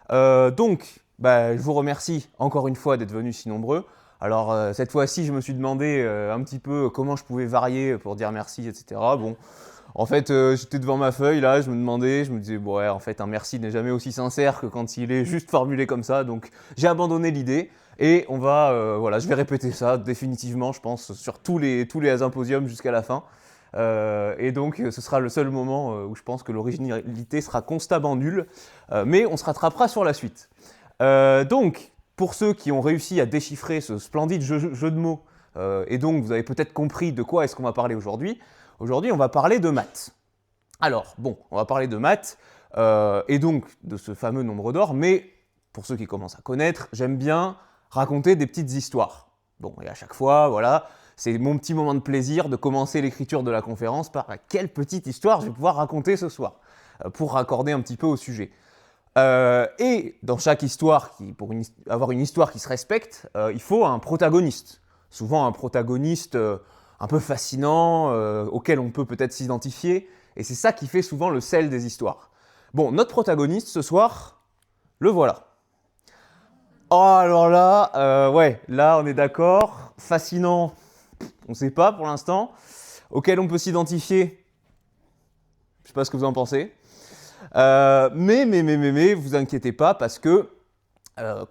Je vous remercie encore une fois d'être venus si nombreux. Alors, cette fois-ci, je me suis demandé un petit peu comment je pouvais varier pour dire merci, etc. Bon, en fait, j'étais devant ma feuille, là, je me disais, bon, ouais, en fait, un merci n'est jamais aussi sincère que quand il est juste formulé comme ça. Donc, j'ai abandonné l'idée et voilà, je vais répéter ça définitivement, je pense, sur tous les symposiums jusqu'à la fin. Ce sera le seul moment où je pense que l'originalité sera constamment nulle, mais on se rattrapera sur la suite. Pour ceux qui ont réussi à déchiffrer ce splendide jeu de mots, et donc vous avez peut-être compris de quoi est-ce qu'on va parler aujourd'hui, on va parler de maths. Alors, bon, on va parler de maths, et donc de ce fameux nombre d'or, mais pour ceux qui commencent à connaître, j'aime bien raconter des petites histoires. Bon, et à chaque fois, voilà, c'est mon petit moment de plaisir de commencer l'écriture de la conférence par quelle petite histoire je vais pouvoir raconter ce soir, pour raccorder un petit peu au sujet. Et dans chaque histoire, pour avoir une histoire qui se respecte, il faut un protagoniste. Souvent un protagoniste un peu fascinant, auquel on peut peut-être s'identifier, et c'est ça qui fait souvent le sel des histoires. Bon, notre protagoniste ce soir, le voilà. Oh, alors là, ouais, là on est d'accord, fascinant, on ne sait pas pour l'instant, auquel on peut s'identifier, je ne sais pas ce que vous en pensez. Mais, vous inquiétez pas parce que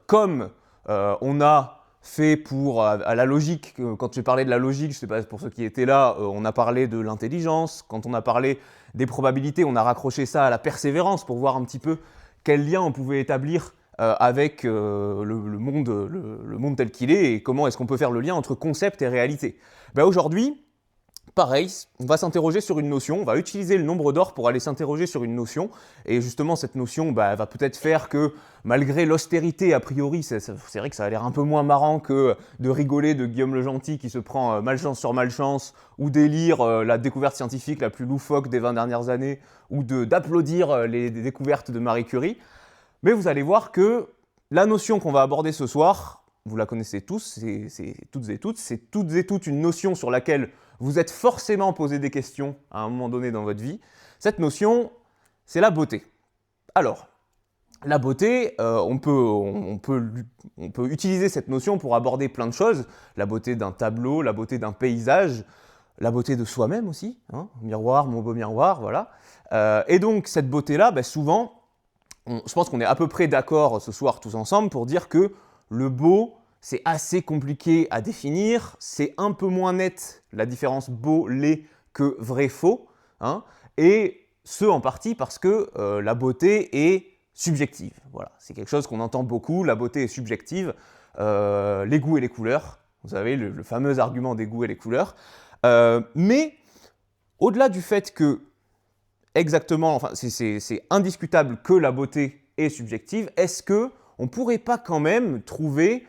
comme on a fait à la logique, quand j'ai parlé de la logique, je sais pas pour ceux qui étaient là, on a parlé de l'intelligence, quand on a parlé des probabilités, on a raccroché ça à la persévérance pour voir un petit peu quel lien on pouvait établir avec le monde tel qu'il est et comment est-ce qu'on peut faire le lien entre concept et réalité. Aujourd'hui, pareil, on va s'interroger sur une notion, on va utiliser le nombre d'or pour aller s'interroger sur une notion, et justement cette notion va peut-être faire que malgré l'austérité a priori, c'est vrai que ça a l'air un peu moins marrant que de rigoler de Guillaume le Gentil qui se prend malchance sur malchance, ou d'élire la découverte scientifique la plus loufoque des 20 dernières années, ou d'applaudir les découvertes de Marie Curie, mais vous allez voir que la notion qu'on va aborder ce soir, vous la connaissez tous, c'est toutes et toutes une notion sur laquelle vous êtes forcément posé des questions à un moment donné dans votre vie. Cette notion, c'est la beauté. Alors, la beauté, on peut utiliser cette notion pour aborder plein de choses. La beauté d'un tableau, la beauté d'un paysage, la beauté de soi-même aussi. Hein, miroir, mon beau miroir, voilà. Et donc, cette beauté-là, souvent, je pense qu'on est à peu près d'accord ce soir tous ensemble pour dire que le beau, c'est assez compliqué à définir, c'est un peu moins net la différence beau-laid que vrai-faux, hein, et ce en partie parce que la beauté est subjective. Voilà, c'est quelque chose qu'on entend beaucoup, la beauté est subjective, les goûts et les couleurs, vous savez, le fameux argument des goûts et les couleurs, mais au-delà du fait que exactement, enfin, c'est indiscutable que la beauté est subjective, est-ce qu'on ne pourrait pas quand même trouver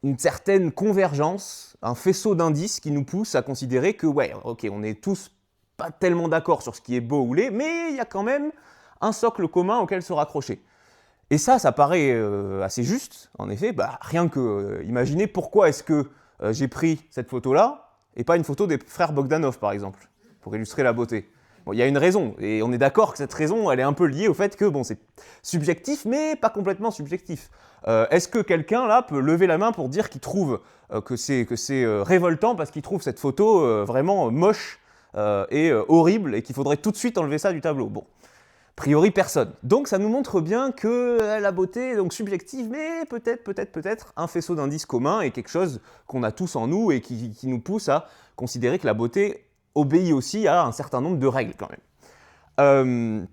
une certaine convergence, un faisceau d'indices qui nous pousse à considérer que, ouais, ok, on n'est tous pas tellement d'accord sur ce qui est beau ou laid, mais il y a quand même un socle commun auquel se raccrocher. Et ça paraît assez juste, en effet, rien que imaginez pourquoi est-ce que j'ai pris cette photo-là, et pas une photo des frères Bogdanov, par exemple, pour illustrer la beauté. Bon, il y a une raison, et on est d'accord que cette raison, elle est un peu liée au fait que, bon, c'est subjectif, mais pas complètement subjectif. Est-ce que quelqu'un, là, peut lever la main pour dire qu'il trouve que c'est révoltant parce qu'il trouve cette photo vraiment moche et horrible, et qu'il faudrait tout de suite enlever ça du tableau? Bon, a priori, personne. Donc, ça nous montre bien que la beauté est donc subjective, mais peut-être un faisceau d'indices communs, et quelque chose qu'on a tous en nous, et qui nous pousse à considérer que la beauté obéit aussi à un certain nombre de règles quand même.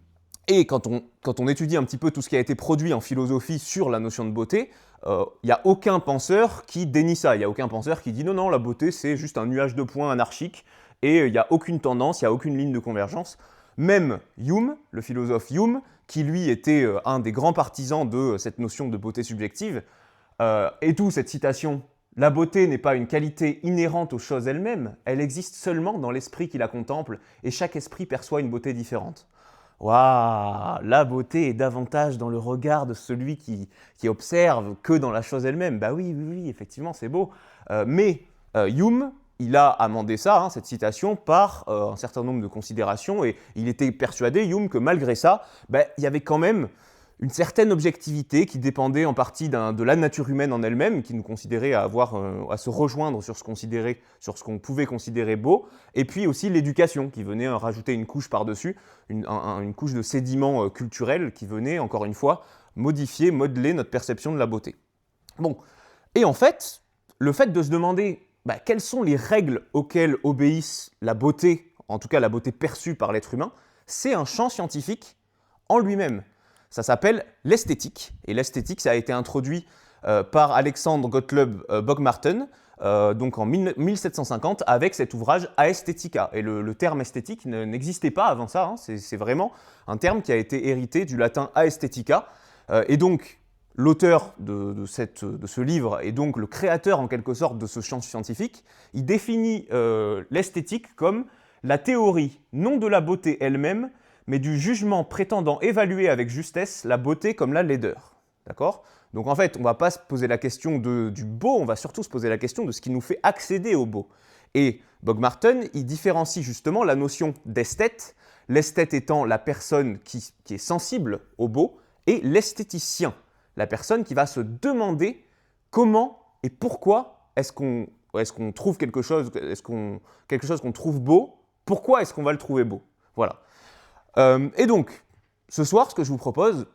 Et quand on étudie un petit peu tout ce qui a été produit en philosophie sur la notion de beauté, il n'y a aucun penseur qui dénie ça. Il n'y a aucun penseur qui dit non, la beauté c'est juste un nuage de points anarchique, et il n'y a aucune tendance, il n'y a aucune ligne de convergence. Même Hume, le philosophe Hume, qui lui était un des grands partisans de cette notion de beauté subjective, et d'où cette citation: la beauté n'est pas une qualité inhérente aux choses elles-mêmes, elle existe seulement dans l'esprit qui la contemple, et chaque esprit perçoit une beauté différente. Waouh, la beauté est davantage dans le regard de celui qui observe que dans la chose elle-même. Oui, effectivement, c'est beau. Mais Hume, il a amendé ça, hein, cette citation, par un certain nombre de considérations, et il était persuadé, Hume, que malgré ça, il y avait quand même une certaine objectivité qui dépendait en partie de la nature humaine en elle-même, qui nous considérait à se rejoindre sur ce qu'on pouvait considérer beau, et puis aussi l'éducation qui venait rajouter une couche par-dessus, une couche de sédiments culturels qui venait, encore une fois, modifier, modeler notre perception de la beauté. Bon, et en fait, le fait de se demander quelles sont les règles auxquelles obéissent la beauté, en tout cas la beauté perçue par l'être humain, c'est un champ scientifique en lui-même. Ça s'appelle l'esthétique, et l'esthétique, ça a été introduit par Alexander Gottlob Baumgarten, donc en 1750, avec cet ouvrage Aesthetica. Et le terme esthétique n'existait pas avant ça, hein, c'est vraiment un terme qui a été hérité du latin aesthetica, et donc l'auteur de ce livre, et donc le créateur en quelque sorte de ce champ scientifique, il définit l'esthétique comme la théorie non de la beauté elle-même, mais du jugement prétendant évaluer avec justesse la beauté comme la laideur. D'accord ? Donc en fait, on ne va pas se poser la question du beau, on va surtout se poser la question de ce qui nous fait accéder au beau. Et Baumgarten, il différencie justement la notion d'esthète, l'esthète étant la personne qui est sensible au beau, et l'esthéticien, la personne qui va se demander comment et pourquoi est-ce qu'on trouve quelque chose qu'on trouve beau, pourquoi est-ce qu'on va le trouver beau. Voilà. Et donc, ce soir, ce que je vous propose,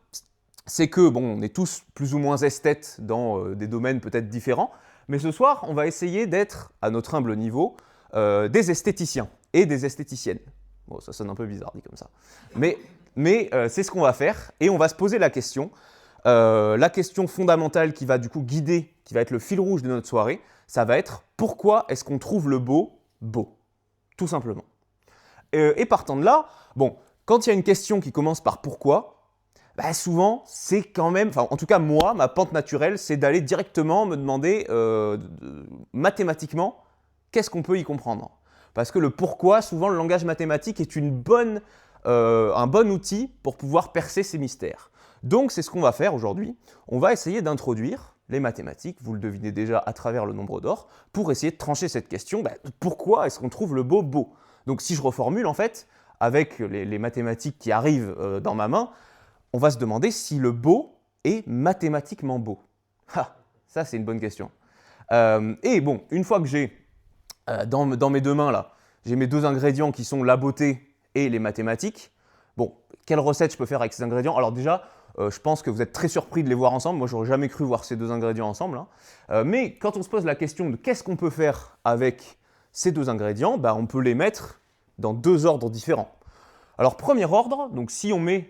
c'est que, on est tous plus ou moins esthètes dans des domaines peut-être différents, mais ce soir, on va essayer d'être, à notre humble niveau, des esthéticiens et des esthéticiennes. Bon, ça sonne un peu bizarre dit comme ça. Mais c'est ce qu'on va faire, et on va se poser la question fondamentale qui va du coup guider, qui va être le fil rouge de notre soirée, ça va être pourquoi est-ce qu'on trouve le beau beau, tout simplement. Et partant de là, quand il y a une question qui commence par pourquoi, souvent, c'est quand même, en tout cas moi, ma pente naturelle, c'est d'aller directement me demander mathématiquement qu'est-ce qu'on peut y comprendre. Parce que le pourquoi, souvent le langage mathématique est un bon outil pour pouvoir percer ces mystères. Donc c'est ce qu'on va faire aujourd'hui. On va essayer d'introduire les mathématiques, vous le devinez déjà à travers le nombre d'or, pour essayer de trancher cette question, pourquoi est-ce qu'on trouve le beau beau ? Donc si je reformule en fait, avec les mathématiques qui arrivent dans ma main, on va se demander si le beau est mathématiquement beau. Ça c'est une bonne question. Et une fois que j'ai dans mes deux mains là, j'ai mes deux ingrédients qui sont la beauté et les mathématiques, quelle recette je peux faire avec ces ingrédients ? Alors déjà, je pense que vous êtes très surpris de les voir ensemble. Moi, j'aurais jamais cru voir ces deux ingrédients ensemble. Mais quand on se pose la question de qu'est-ce qu'on peut faire avec ces deux ingrédients, on peut les mettre dans deux ordres différents. Alors, premier ordre, donc si on met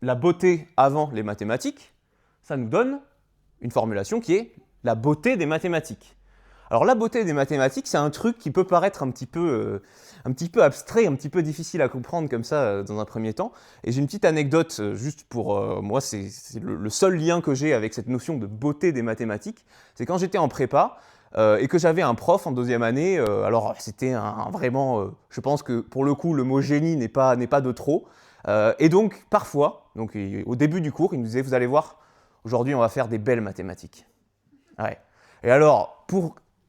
la beauté avant les mathématiques, ça nous donne une formulation qui est la beauté des mathématiques. Alors la beauté des mathématiques, c'est un truc qui peut paraître un petit peu abstrait, un petit peu difficile à comprendre comme ça dans un premier temps. Et j'ai une petite anecdote, juste pour moi, c'est le seul lien que j'ai avec cette notion de beauté des mathématiques. C'est quand j'étais en prépa et que j'avais un prof en deuxième année. Alors c'était vraiment, je pense que pour le coup, le mot génie n'est pas de trop. Et donc parfois, au début du cours, il nous disait, vous allez voir, aujourd'hui on va faire des belles mathématiques. Ouais. Et alors,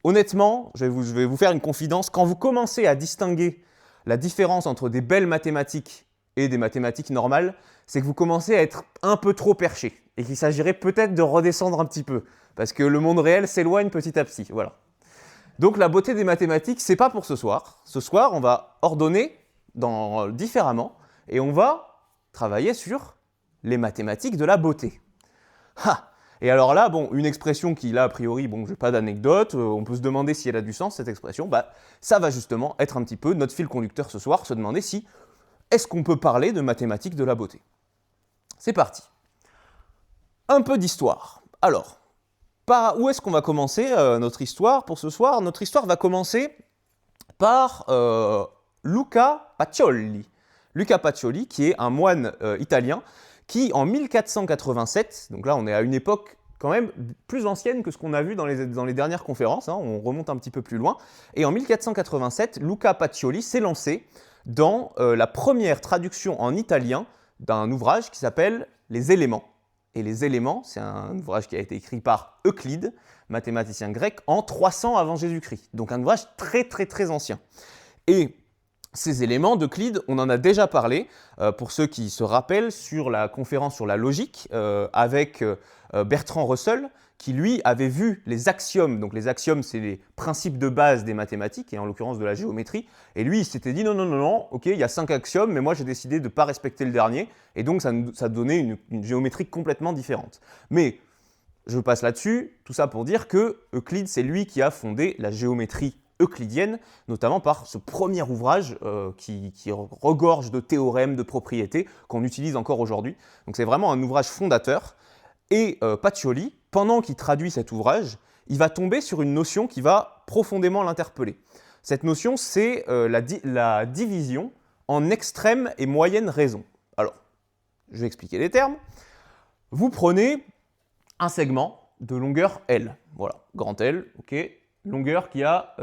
honnêtement, je vais vous faire une confidence. Quand vous commencez à distinguer la différence entre des belles mathématiques et des mathématiques normales, c'est que vous commencez à être un peu trop perché et qu'il s'agirait peut-être de redescendre un petit peu parce que le monde réel s'éloigne petit à petit. Voilà. Donc la beauté des mathématiques, c'est pas pour ce soir. Ce soir, on va ordonner différemment et on va travailler sur les mathématiques de la beauté. Et alors là, une expression qui, là, a priori, je n'ai pas d'anecdote, on peut se demander si elle a du sens, cette expression, ça va justement être un petit peu notre fil conducteur ce soir, se demander si, est-ce qu'on peut parler de mathématiques de la beauté ? C'est parti. Un peu d'histoire. Alors, où est-ce qu'on va commencer notre histoire pour ce soir ? Notre histoire va commencer par Luca Pacioli. Luca Pacioli, qui est un moine italien, qui en 1487, donc là on est à une époque quand même plus ancienne que ce qu'on a vu dans les dernières conférences, on remonte un petit peu plus loin, et en 1487, Luca Pacioli s'est lancé dans la première traduction en italien d'un ouvrage qui s'appelle Les Éléments. Et Les Éléments, c'est un ouvrage qui a été écrit par Euclide, mathématicien grec, en 300 avant Jésus-Christ, donc un ouvrage très très très ancien. Et Ces éléments d'Euclide, on en a déjà parlé, pour ceux qui se rappellent, sur la conférence sur la logique, avec Bertrand Russell, qui lui avait vu les axiomes. Donc les axiomes, c'est les principes de base des mathématiques, et en l'occurrence de la géométrie. Et lui, il s'était dit, non, non, non, non, ok, il y a 5 axiomes, mais moi j'ai décidé de ne pas respecter le dernier, et donc ça donnait une géométrie complètement différente. Mais je passe là-dessus, tout ça pour dire que Euclide, c'est lui qui a fondé la géométrie euclidienne, notamment par ce premier ouvrage qui regorge de théorèmes, de propriétés qu'on utilise encore aujourd'hui. Donc c'est vraiment un ouvrage fondateur. Et Pacioli, pendant qu'il traduit cet ouvrage, il va tomber sur une notion qui va profondément l'interpeller. Cette notion, c'est la division en extrême et moyenne raison. Alors, je vais expliquer les termes. Vous prenez un segment de longueur L. Voilà, grand L, ok, longueur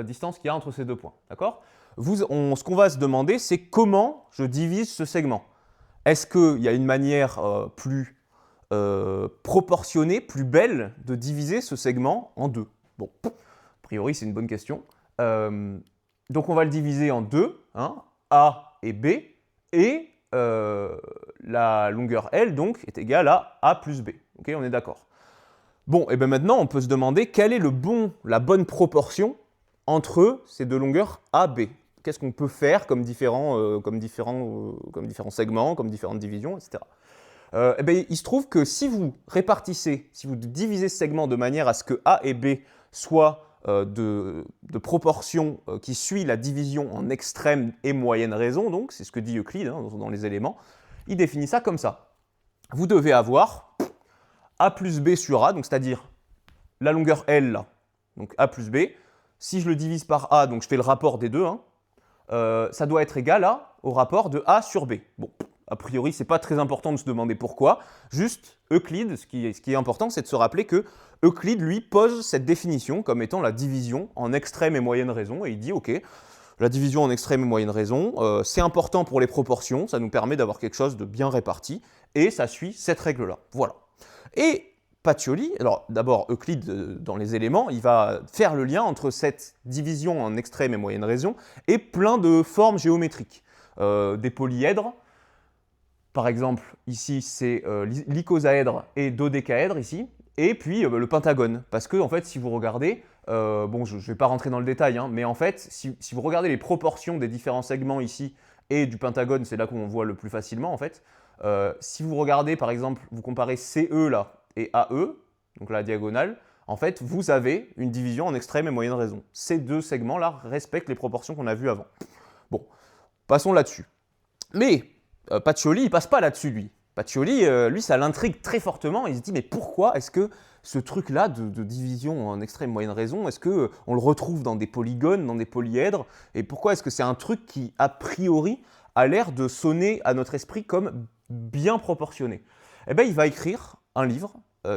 distance qu'il y a entre ces deux points, d'accord ? Ce qu'on va se demander, c'est comment je divise ce segment. Est-ce qu'il y a une manière plus proportionnée, plus belle de diviser ce segment en deux ? Bon, a priori, c'est une bonne question. Donc, on va le diviser en deux, hein, A et B, et la longueur L, donc, est égale à A plus B. Ok, on est d'accord. Bon, et bien maintenant, on peut se demander quelle est la bonne proportion entre ces deux longueurs A, B. Qu'est-ce qu'on peut faire comme différents segments, comme différentes divisions, etc. Et bien, il se trouve que si vous divisez ce segment de manière à ce que A et B soient de proportion qui suit la division en extrême et moyenne raison, donc c'est ce que dit Euclide hein, dans les éléments, il définit ça comme ça. Vous devez avoir A plus B sur A, donc c'est-à-dire la longueur L, là, donc A plus B. Si je le divise par A, donc je fais le rapport des deux, hein, ça doit être égal au rapport de A sur B. Bon, a priori, ce n'est pas très important de se demander pourquoi. Juste, Euclide, ce qui est important, c'est de se rappeler que Euclide, lui, pose cette définition comme étant la division en extrême et moyenne raison, et il dit, ok, la division en extrême et moyenne raison, c'est important pour les proportions, ça nous permet d'avoir quelque chose de bien réparti, et ça suit cette règle-là. Voilà. Et Pacioli, alors d'abord Euclide dans les éléments, il va faire le lien entre cette division en extrême et moyenne raison et plein de formes géométriques. Des polyèdres, par exemple ici c'est l'icosaèdre et dodécaèdre ici, et puis le pentagone. Parce que en fait si vous regardez, bon je ne vais pas rentrer dans le détail, hein, mais en fait si vous regardez les proportions des différents segments ici et du pentagone, c'est là qu'on voit le plus facilement en fait. Si vous regardez, par exemple, vous comparez CE là et AE, donc la diagonale, en fait, vous avez une division en extrême et moyenne raison. Ces deux segments-là respectent les proportions qu'on a vues avant. Bon, passons là-dessus. Mais Pacioli, il passe pas là-dessus, lui. Pacioli, lui, ça l'intrigue très fortement. Il se dit, mais pourquoi est-ce que ce truc-là de division en extrême et moyenne raison, est-ce qu'on le retrouve dans des polygones, dans des polyèdres ? Et pourquoi est-ce que c'est un truc qui, a priori, a l'air de sonner à notre esprit comme bien proportionné ? Eh bien, il va écrire un livre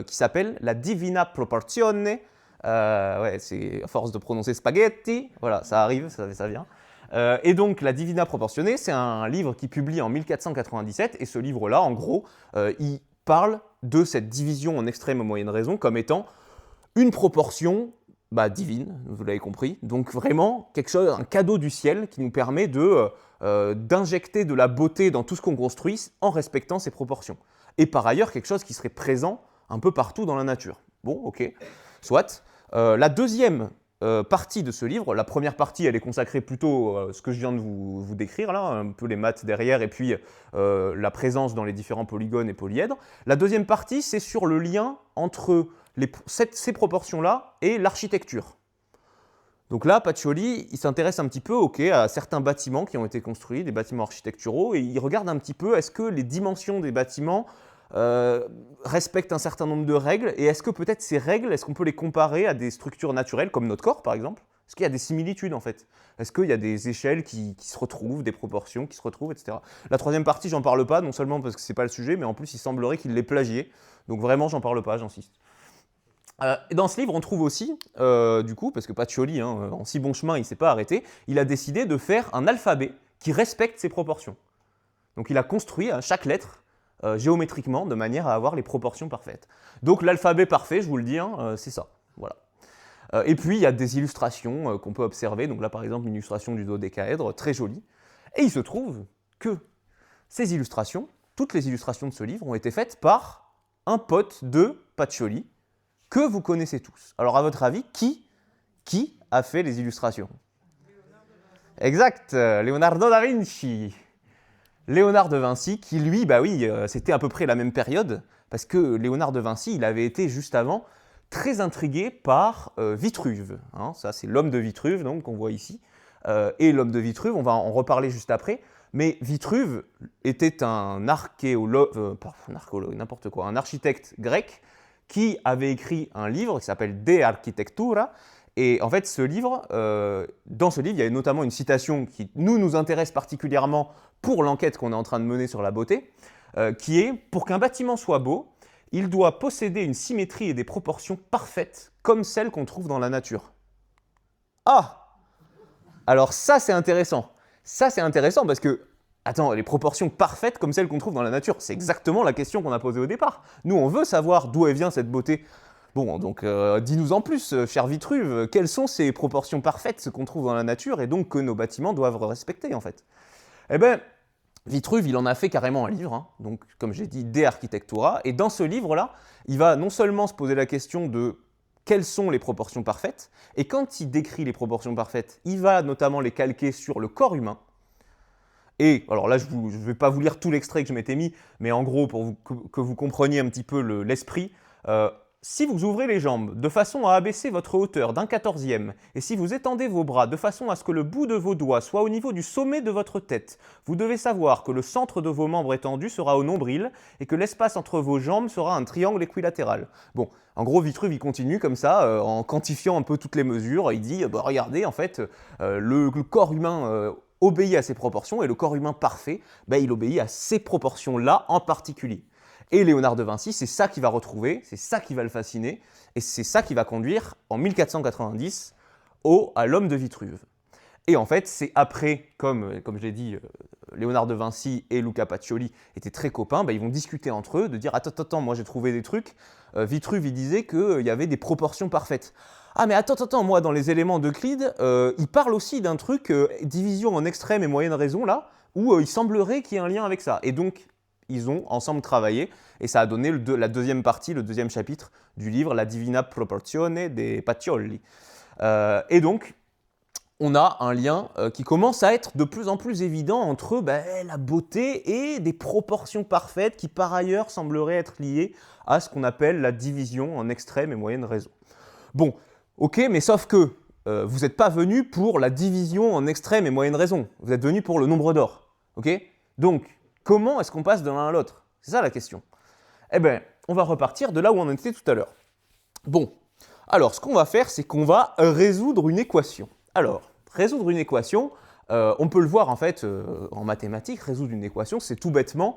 qui s'appelle La Divina Proporzione. Ouais, c'est à force de prononcer spaghetti. Voilà, ça arrive, ça vient. Et donc, La Divina Proporzione, c'est un livre qu'il publie en 1497. Et ce livre-là, en gros, il parle de cette division en extrême et moyenne raison comme étant une proportion divine, vous l'avez compris. Donc vraiment, quelque chose, un cadeau du ciel qui nous permet d'injecter de la beauté dans tout ce qu'on construit en respectant ces proportions. Et par ailleurs, quelque chose qui serait présent un peu partout dans la nature. Bon, ok, soit. La deuxième partie de ce livre, la première partie, elle est consacrée plutôt à ce que je viens de vous décrire, là, un peu les maths derrière, et puis la présence dans les différents polygones et polyèdres. La deuxième partie, c'est sur le lien entre ces proportions-là et l'architecture. Donc là, Pacioli, il s'intéresse un petit peu à certains bâtiments qui ont été construits, des bâtiments architecturaux, et il regarde un petit peu est-ce que les dimensions des bâtiments respectent un certain nombre de règles, et est-ce que peut-être ces règles, est-ce qu'on peut les comparer à des structures naturelles, comme notre corps par exemple ? Est-ce qu'il y a des similitudes en fait ? Est-ce qu'il y a des échelles qui se retrouvent, des proportions qui se retrouvent, etc. La troisième partie, j'en parle pas, non seulement parce que c'est pas le sujet, mais en plus il semblerait qu'il l'ait plagié, donc vraiment j'en parle pas, j'insiste. Et dans ce livre, on trouve aussi, du coup, parce que Pacioli, en si bon chemin, il ne s'est pas arrêté, il a décidé de faire un alphabet qui respecte ses proportions. Donc il a construit chaque lettre géométriquement de manière à avoir les proportions parfaites. Donc l'alphabet parfait, je vous le dis, c'est ça. Voilà. Et puis il y a des illustrations qu'on peut observer. Donc là, par exemple, une illustration du dodécaèdre, très jolie. Et il se trouve que ces illustrations, toutes les illustrations de ce livre, ont été faites par un pote de Pacioli, que vous connaissez tous. Alors à votre avis, qui a fait les illustrations? Exact, Leonardo da Vinci. Léonard de Vinci, qui lui, bah oui, c'était à peu près la même période, parce que Léonard de Vinci, il avait été juste avant très intrigué par Vitruve. Hein, ça, c'est l'homme de Vitruve, donc qu'on voit ici. Et l'homme de Vitruve, on va en reparler juste après. Mais Vitruve était un archéologue, n'importe quoi, un architecte grec qui avait écrit un livre qui s'appelle De Architectura. Et en fait, ce livre, dans ce livre, il y a notamment une citation qui nous intéresse particulièrement pour l'enquête qu'on est en train de mener sur la beauté, qui est « Pour qu'un bâtiment soit beau, il doit posséder une symétrie et des proportions parfaites, comme celles qu'on trouve dans la nature. » Ah! Alors ça, c'est intéressant. Ça, c'est intéressant parce que, attends, les proportions parfaites comme celles qu'on trouve dans la nature, c'est exactement la question qu'on a posée au départ. Nous, on veut savoir d'où elle vient cette beauté. Bon, donc dis-nous en plus, cher Vitruve, quelles sont ces proportions parfaites, ce qu'on trouve dans la nature, et donc que nos bâtiments doivent respecter, en fait? Eh bien, Vitruve, il en a fait carrément un livre, hein, donc comme j'ai dit, De Architectura, et dans ce livre-là, il va non seulement se poser la question de quelles sont les proportions parfaites, et quand il décrit les proportions parfaites, il va notamment les calquer sur le corps humain. Et, alors là, je ne vais pas vous lire tout l'extrait que je m'étais mis, mais en gros, pour que vous compreniez un petit peu l'esprit, si vous ouvrez les jambes de façon à abaisser votre hauteur d'1/14e, et si vous étendez vos bras de façon à ce que le bout de vos doigts soit au niveau du sommet de votre tête, vous devez savoir que le centre de vos membres étendus sera au nombril, et que l'espace entre vos jambes sera un triangle équilatéral. Bon, en gros, Vitruve, il continue comme ça, en quantifiant un peu toutes les mesures, il dit, bah, regardez, en fait, le corps humain obéit à ses proportions, et le corps humain parfait, bah, il obéit à ces proportions-là en particulier. Et Léonard de Vinci, c'est ça qu'il va retrouver, c'est ça qui va le fasciner, et c'est ça qui va conduire, en 1490, à l'homme de Vitruve. Et en fait, c'est après, comme je l'ai dit, Léonard de Vinci et Luca Pacioli étaient très copains, bah, ils vont discuter entre eux, de dire « Attends, moi j'ai trouvé des trucs, Vitruve il disait qu'il y avait des proportions parfaites. » Ah mais attends, moi dans les éléments d'Euclide, il parle aussi d'un truc, division en extrême et moyenne raison, là, où il semblerait qu'il y ait un lien avec ça. Et donc, ils ont ensemble travaillé, et ça a donné la deuxième partie, le deuxième chapitre du livre, La Divina Proporzione dei Pacioli. Et donc, on a un lien qui commence à être de plus en plus évident entre la beauté et des proportions parfaites qui, par ailleurs, sembleraient être liées à ce qu'on appelle la division en extrême et moyenne raison. Bon, ok, mais sauf que vous n'êtes pas venu pour la division en extrême et moyenne raison. Vous êtes venu pour le nombre d'or. Ok? Donc, comment est-ce qu'on passe de l'un à l'autre? C'est ça la question. Eh bien, on va repartir de là où on était tout à l'heure. Bon, alors ce qu'on va faire, c'est qu'on va résoudre une équation. Alors, résoudre une équation, on peut le voir en fait en mathématiques, résoudre une équation, c'est tout bêtement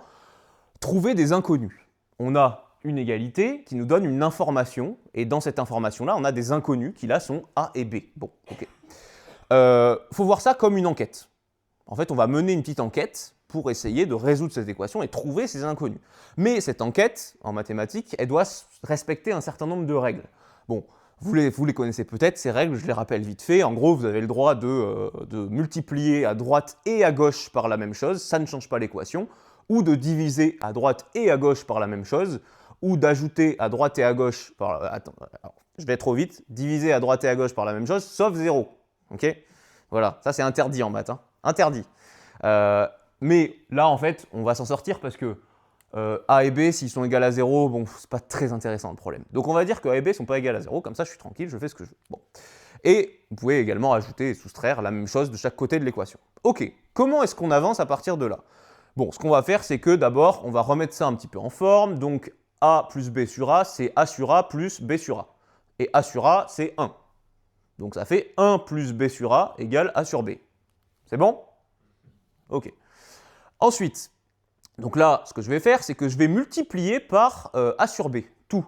trouver des inconnus. On a une égalité qui nous donne une information, et dans cette information-là, on a des inconnus qui là sont A et B. Bon, ok. Faut voir ça comme une enquête. En fait, on va mener une petite enquête pour essayer de résoudre cette équation et trouver ces inconnus. Mais cette enquête, en mathématiques, elle doit respecter un certain nombre de règles. Bon, vous les connaissez peut-être, ces règles, je les rappelle vite fait. En gros, vous avez le droit de multiplier à droite et à gauche par la même chose, ça ne change pas l'équation, ou de diviser à droite et à gauche par la même chose, ou d'ajouter à droite et à gauche par... Attends, alors, je vais trop vite. Diviser à droite et à gauche par la même chose, sauf 0. Ok? Voilà, ça c'est interdit en maths. Hein. Interdit. Mais là, en fait, on va s'en sortir parce que A et B, s'ils sont égaux à 0, bon, c'est pas très intéressant le problème. Donc on va dire que A et B sont pas égaux à 0, comme ça je suis tranquille, je fais ce que je veux. Bon. Et vous pouvez également ajouter et soustraire la même chose de chaque côté de l'équation. Ok, comment est-ce qu'on avance à partir de là? Bon, ce qu'on va faire, c'est que d'abord, on va remettre ça un petit peu en forme. Donc A plus B sur A, c'est A sur A plus B sur A. Et A sur A, c'est 1. Donc ça fait 1 plus B sur A égale A sur B. C'est bon? Ok. Ensuite, donc là, ce que je vais faire, c'est que je vais multiplier par A sur B, tout,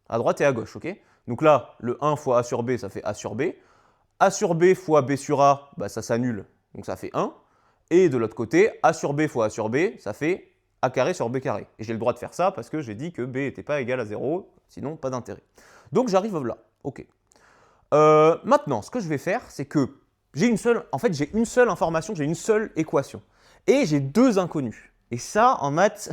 à droite et à gauche, ok? Donc là, le 1 fois A sur B, ça fait A sur B. A sur B fois B sur A, bah, ça s'annule, donc ça fait 1. Et de l'autre côté, A sur B fois A sur B, ça fait A carré sur B carré. Et j'ai le droit de faire ça parce que j'ai dit que B n'était pas égal à 0, sinon pas d'intérêt. Donc j'arrive là, ok. Maintenant, ce que je vais faire, c'est que j'ai une seule information, j'ai une seule équation. et j'ai 2 inconnus. Et ça, en maths,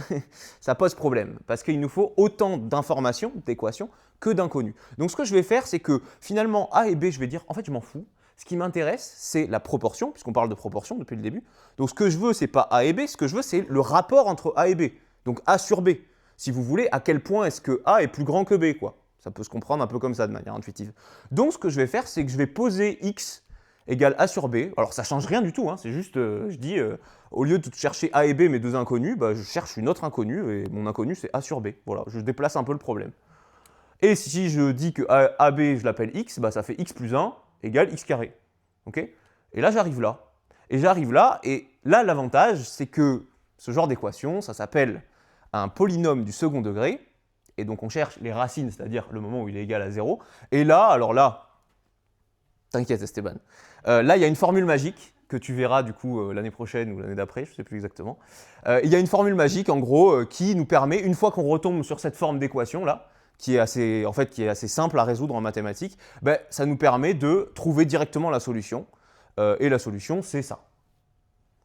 ça pose problème, parce qu'il nous faut autant d'informations, d'équations, que d'inconnus. Donc ce que je vais faire, c'est que finalement, A et B, je vais dire, en fait, je m'en fous. Ce qui m'intéresse, c'est la proportion, puisqu'on parle de proportion depuis le début. Donc ce que je veux, c'est pas A et B, ce que je veux, c'est le rapport entre A et B. Donc A sur B. Si vous voulez, à quel point est-ce que A est plus grand que B, quoi. Ça peut se comprendre un peu comme ça, de manière intuitive. Donc ce que je vais faire, c'est que je vais poser X égale A sur B. Alors ça change rien du tout, hein, c'est juste, je dis, au lieu de chercher A et B, mes 2 inconnus, bah, je cherche une autre inconnue, et mon inconnu, c'est A sur B. Voilà, je déplace un peu le problème. Et si je dis que AB, je l'appelle X, bah, ça fait X plus 1 égale X carré. Okay, et là, j'arrive là. Et là, l'avantage, c'est que ce genre d'équation, ça s'appelle un polynôme du second degré. Et donc, on cherche les racines, c'est-à-dire le moment où il est égal à 0. Et là, alors là, t'inquiète Esteban, là, il y a une formule magique que tu verras du coup l'année prochaine ou l'année d'après, je ne sais plus exactement. Il y a une formule magique, en gros, qui nous permet, une fois qu'on retombe sur cette forme d'équation là, qui est assez simple à résoudre en mathématiques, ben, ça nous permet de trouver directement la solution. Et la solution, c'est ça.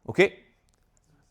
OK?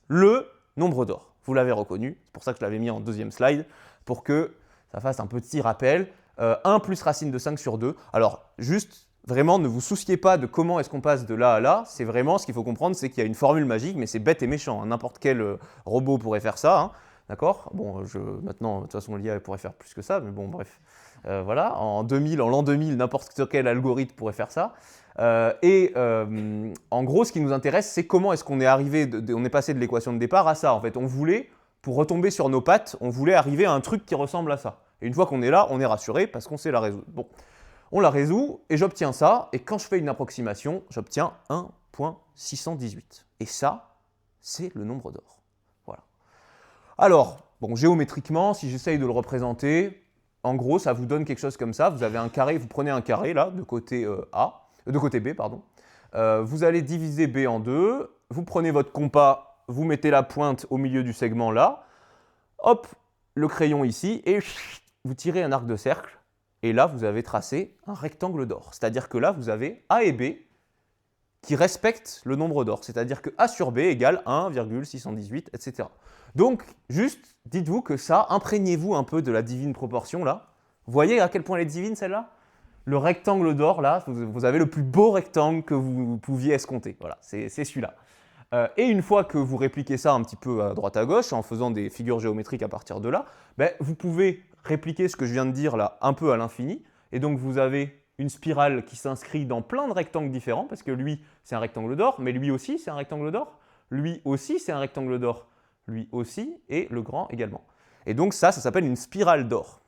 Le nombre d'or. Vous l'avez reconnu, c'est pour ça que je l'avais mis en deuxième slide, pour que ça fasse un petit rappel. 1 plus racine de 5 sur 2. Alors, juste, vraiment, ne vous souciez pas de comment est-ce qu'on passe de là à là. C'est vraiment, ce qu'il faut comprendre, c'est qu'il y a une formule magique, mais c'est bête et méchant. Hein. N'importe quel robot pourrait faire ça. Hein. D'accord? Bon, maintenant, de toute façon, l'IA pourrait faire plus que ça, mais bon, bref. Voilà, en l'an 2000, n'importe quel algorithme pourrait faire ça. En gros, ce qui nous intéresse, c'est comment est-ce qu'on est arrivé, on est passé de l'équation de départ à ça. En fait, on voulait, pour retomber sur nos pattes, on voulait arriver à un truc qui ressemble à ça. Et une fois qu'on est là, on est rassuré parce qu'on sait la résoudre. Bon, on la résout et j'obtiens ça. Et quand je fais une approximation, j'obtiens 1,618. Et ça, c'est le nombre d'or. Voilà. Alors, bon, géométriquement, si j'essaye de le représenter, en gros, ça vous donne quelque chose comme ça. Vous avez un carré, vous prenez un carré là, de côté de côté B, pardon. Vous allez diviser B en 2. Vous prenez votre compas, vous mettez la pointe au milieu du segment là. Hop, le crayon ici, et vous tirez un arc de cercle. Et là, vous avez tracé un rectangle d'or. C'est-à-dire que là, vous avez A et B qui respectent le nombre d'or. C'est-à-dire que A sur B égale 1,618, etc. Donc, juste, dites-vous que ça, imprégnez-vous un peu de la divine proportion, là. Vous voyez à quel point elle est divine, celle-là? Le rectangle d'or, là, vous avez le plus beau rectangle que vous pouviez escompter. Voilà, c'est celui-là. Et une fois que vous répliquez ça un petit peu à droite à gauche, en faisant des figures géométriques à partir de là, ben, vous pouvez répliquer ce que je viens de dire là un peu à l'infini. Et donc, vous avez une spirale qui s'inscrit dans plein de rectangles différents, parce que lui, c'est un rectangle d'or, mais lui aussi, c'est un rectangle d'or. Lui aussi, c'est un rectangle d'or. Lui aussi, et le grand également. Et donc ça s'appelle une spirale d'or.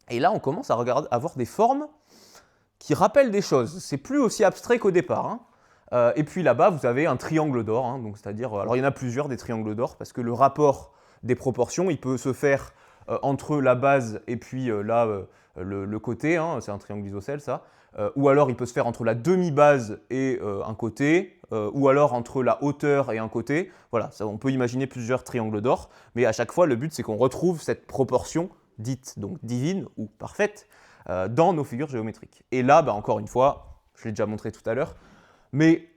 Et là, on commence à voir des formes qui rappellent des choses. C'est plus aussi abstrait qu'au départ. Hein. Et puis là-bas, vous avez un triangle d'or. Hein, donc c'est-à-dire, alors il y en a plusieurs des triangles d'or, parce que le rapport des proportions, il peut se faire entre la base et puis là, le côté. Hein, c'est un triangle isocèle, ça. Ou alors, il peut se faire entre la demi-base et un côté, ou alors entre la hauteur et un côté. Voilà, ça, on peut imaginer plusieurs triangles d'or, mais à chaque fois, le but, c'est qu'on retrouve cette proportion dite donc divine ou parfaite dans nos figures géométriques. Et là, bah, encore une fois, je l'ai déjà montré tout à l'heure, mais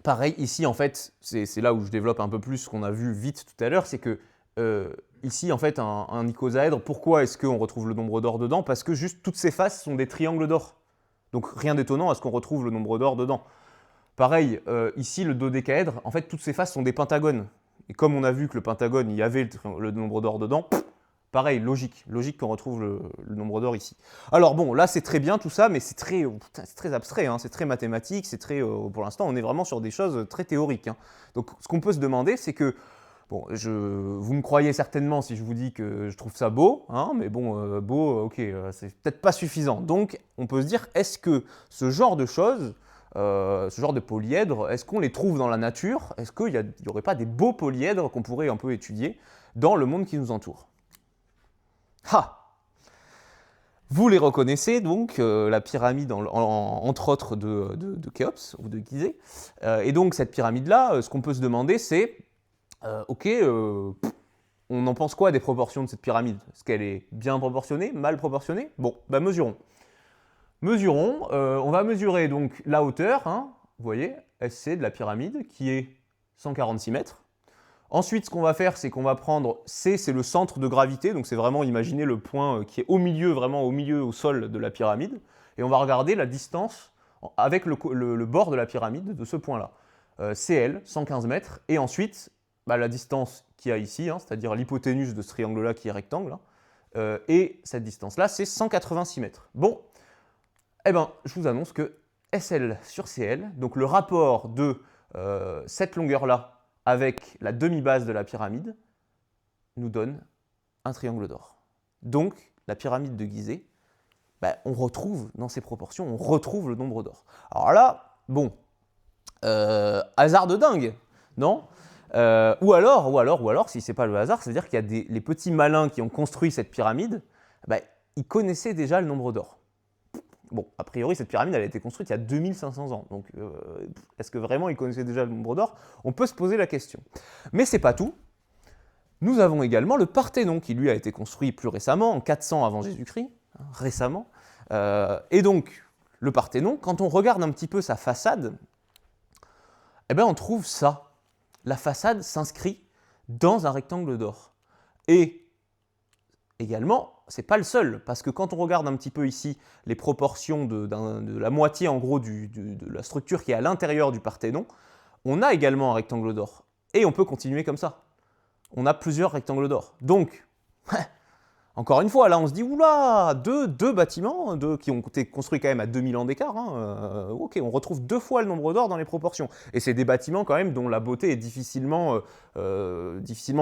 pareil, ici, en fait, c'est là où je développe un peu plus ce qu'on a vu vite tout à l'heure, c'est que ici, en fait, un icosaèdre, pourquoi est-ce qu'on retrouve le nombre d'or dedans? Parce que juste toutes ces faces sont des triangles d'or. Donc rien d'étonnant à ce qu'on retrouve le nombre d'or dedans. Pareil, ici, le dodécaèdre, en fait, toutes ces faces sont des pentagones. Et comme on a vu que le pentagone, il y avait le nombre d'or dedans, pareil, logique qu'on retrouve le nombre d'or ici. Alors bon, là, c'est très bien tout ça, mais c'est très abstrait, hein, c'est très mathématique, pour l'instant, on est vraiment sur des choses très théoriques. Hein. Donc ce qu'on peut se demander, c'est que, bon, vous me croyez certainement si je vous dis que je trouve ça beau, hein, mais bon, beau, ok, c'est peut-être pas suffisant. Donc, on peut se dire, est-ce que ce genre de choses, ce genre de polyèdres, est-ce qu'on les trouve dans la nature? Est-ce qu'il n'y aurait pas des beaux polyèdres qu'on pourrait un peu étudier dans le monde qui nous entoure? Ha! Vous les reconnaissez donc, la pyramide entre autres de Khéops ou de Gizeh. Et donc, cette pyramide-là, ce qu'on peut se demander, c'est ok, on en pense quoi des proportions de cette pyramide? Est-ce qu'elle est bien proportionnée, mal proportionnée? Bon, bah mesurons. Mesurons, on va mesurer donc la hauteur, hein, vous voyez, SC de la pyramide, qui est 146 mètres. Ensuite, ce qu'on va faire, c'est qu'on va prendre C, c'est le centre de gravité, donc c'est vraiment, imaginez le point qui est au milieu, vraiment au milieu, au sol de la pyramide, et on va regarder la distance avec le bord de la pyramide de ce point-là. CL, 115 mètres, et ensuite, la distance qu'il y a ici, hein, c'est-à-dire l'hypoténuse de ce triangle-là qui est rectangle, hein, et cette distance-là, c'est 186 mètres. Bon, eh ben, je vous annonce que SL sur CL, donc le rapport de cette longueur-là avec la demi-base de la pyramide, nous donne un triangle d'or. Donc, la pyramide de Gizeh, on retrouve dans ses proportions, on retrouve le nombre d'or. Alors là, bon, hasard de dingue, non? Ou alors, si ce n'est pas le hasard, c'est-à-dire qu'il y a les petits malins qui ont construit cette pyramide, ils connaissaient déjà le nombre d'or. Bon, a priori, cette pyramide, elle a été construite il y a 2500 ans. Donc, est-ce que vraiment ils connaissaient déjà le nombre d'or? On peut se poser la question. Mais c'est pas tout. Nous avons également le Parthénon, qui lui a été construit plus récemment, en 400 avant Jésus-Christ, hein, récemment. Et donc, le Parthénon, quand on regarde un petit peu sa façade, on trouve ça. La façade s'inscrit dans un rectangle d'or. Et également, c'est pas le seul, parce que quand on regarde un petit peu ici les proportions de la moitié en gros de la structure qui est à l'intérieur du Parthénon, on a également un rectangle d'or. Et on peut continuer comme ça. On a plusieurs rectangles d'or. Donc, encore une fois, là on se dit, oula, deux bâtiments qui ont été construits quand même à 2000 ans d'écart. Hein, ok, on retrouve 2 fois le nombre d'or dans les proportions. Et c'est des bâtiments quand même dont la beauté est difficilement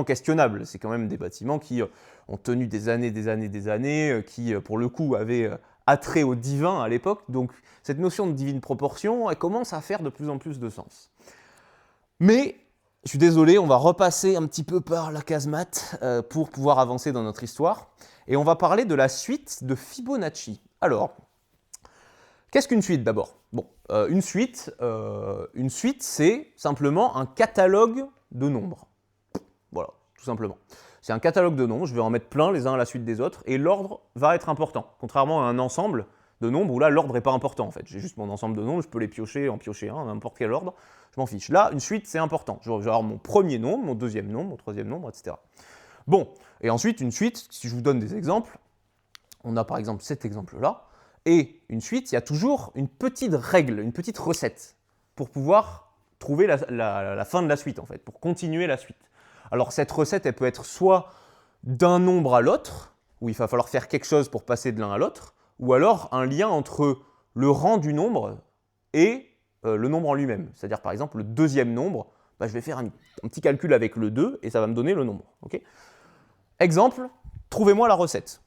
questionnable. C'est quand même des bâtiments qui ont tenu des années, qui pour le coup avaient attrait au divin à l'époque. Donc cette notion de divine proportion, elle commence à faire de plus en plus de sens. Mais je suis désolé, on va repasser un petit peu par la case maths pour pouvoir avancer dans notre histoire. Et on va parler de la suite de Fibonacci. Alors, qu'est-ce qu'une suite d'abord? Bon, une suite, c'est simplement un catalogue de nombres. Voilà, tout simplement. C'est un catalogue de nombres, je vais en mettre plein les uns à la suite des autres, et l'ordre va être important, contrairement à un ensemble de nombres où là, l'ordre n'est pas important en fait. J'ai juste mon ensemble de nombres, je peux les piocher, en piocher un, n'importe quel ordre, je m'en fiche. Là, une suite, c'est important. Je vais avoir mon premier nombre, mon deuxième nombre, mon troisième nombre, etc. Bon, et ensuite, une suite, si je vous donne des exemples, on a par exemple cet exemple-là, et une suite, il y a toujours une petite règle, une petite recette, pour pouvoir trouver la fin de la suite en fait, pour continuer la suite. Alors cette recette, elle peut être soit d'un nombre à l'autre, où il va falloir faire quelque chose pour passer de l'un à l'autre, ou alors un lien entre le rang du nombre et le nombre en lui-même. C'est-à-dire par exemple le deuxième nombre, je vais faire un petit calcul avec le 2 et ça va me donner le nombre. Okay, exemple, trouvez-moi la recette.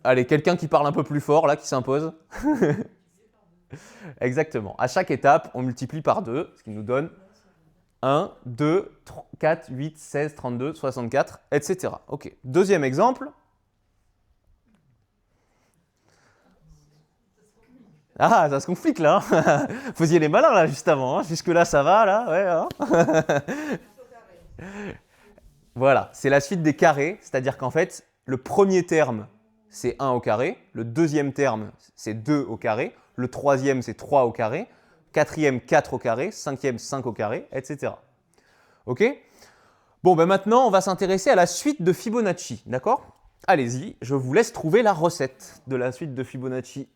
Allez, quelqu'un qui parle un peu plus fort là, qui s'impose. Exactement. À chaque étape, on multiplie par 2, ce qui nous donne 1, 2, 4, 8, 16, 32, 64, etc. Ok. Deuxième exemple. Ah, ça se complique là. Hein. Vous faisiez les malins là juste avant. Hein. Jusque-là, ça va là. Ouais, hein. Voilà, c'est la suite des carrés. C'est-à-dire qu'en fait, le premier terme, c'est 1 au carré. Le deuxième terme, c'est 2 au carré. Le troisième, c'est 3 au carré. Quatrième, 4 au carré. Cinquième, 5 au carré, etc. Ok? Bon, maintenant, on va s'intéresser à la suite de Fibonacci, d'accord? Allez-y, je vous laisse trouver la recette de la suite de Fibonacci.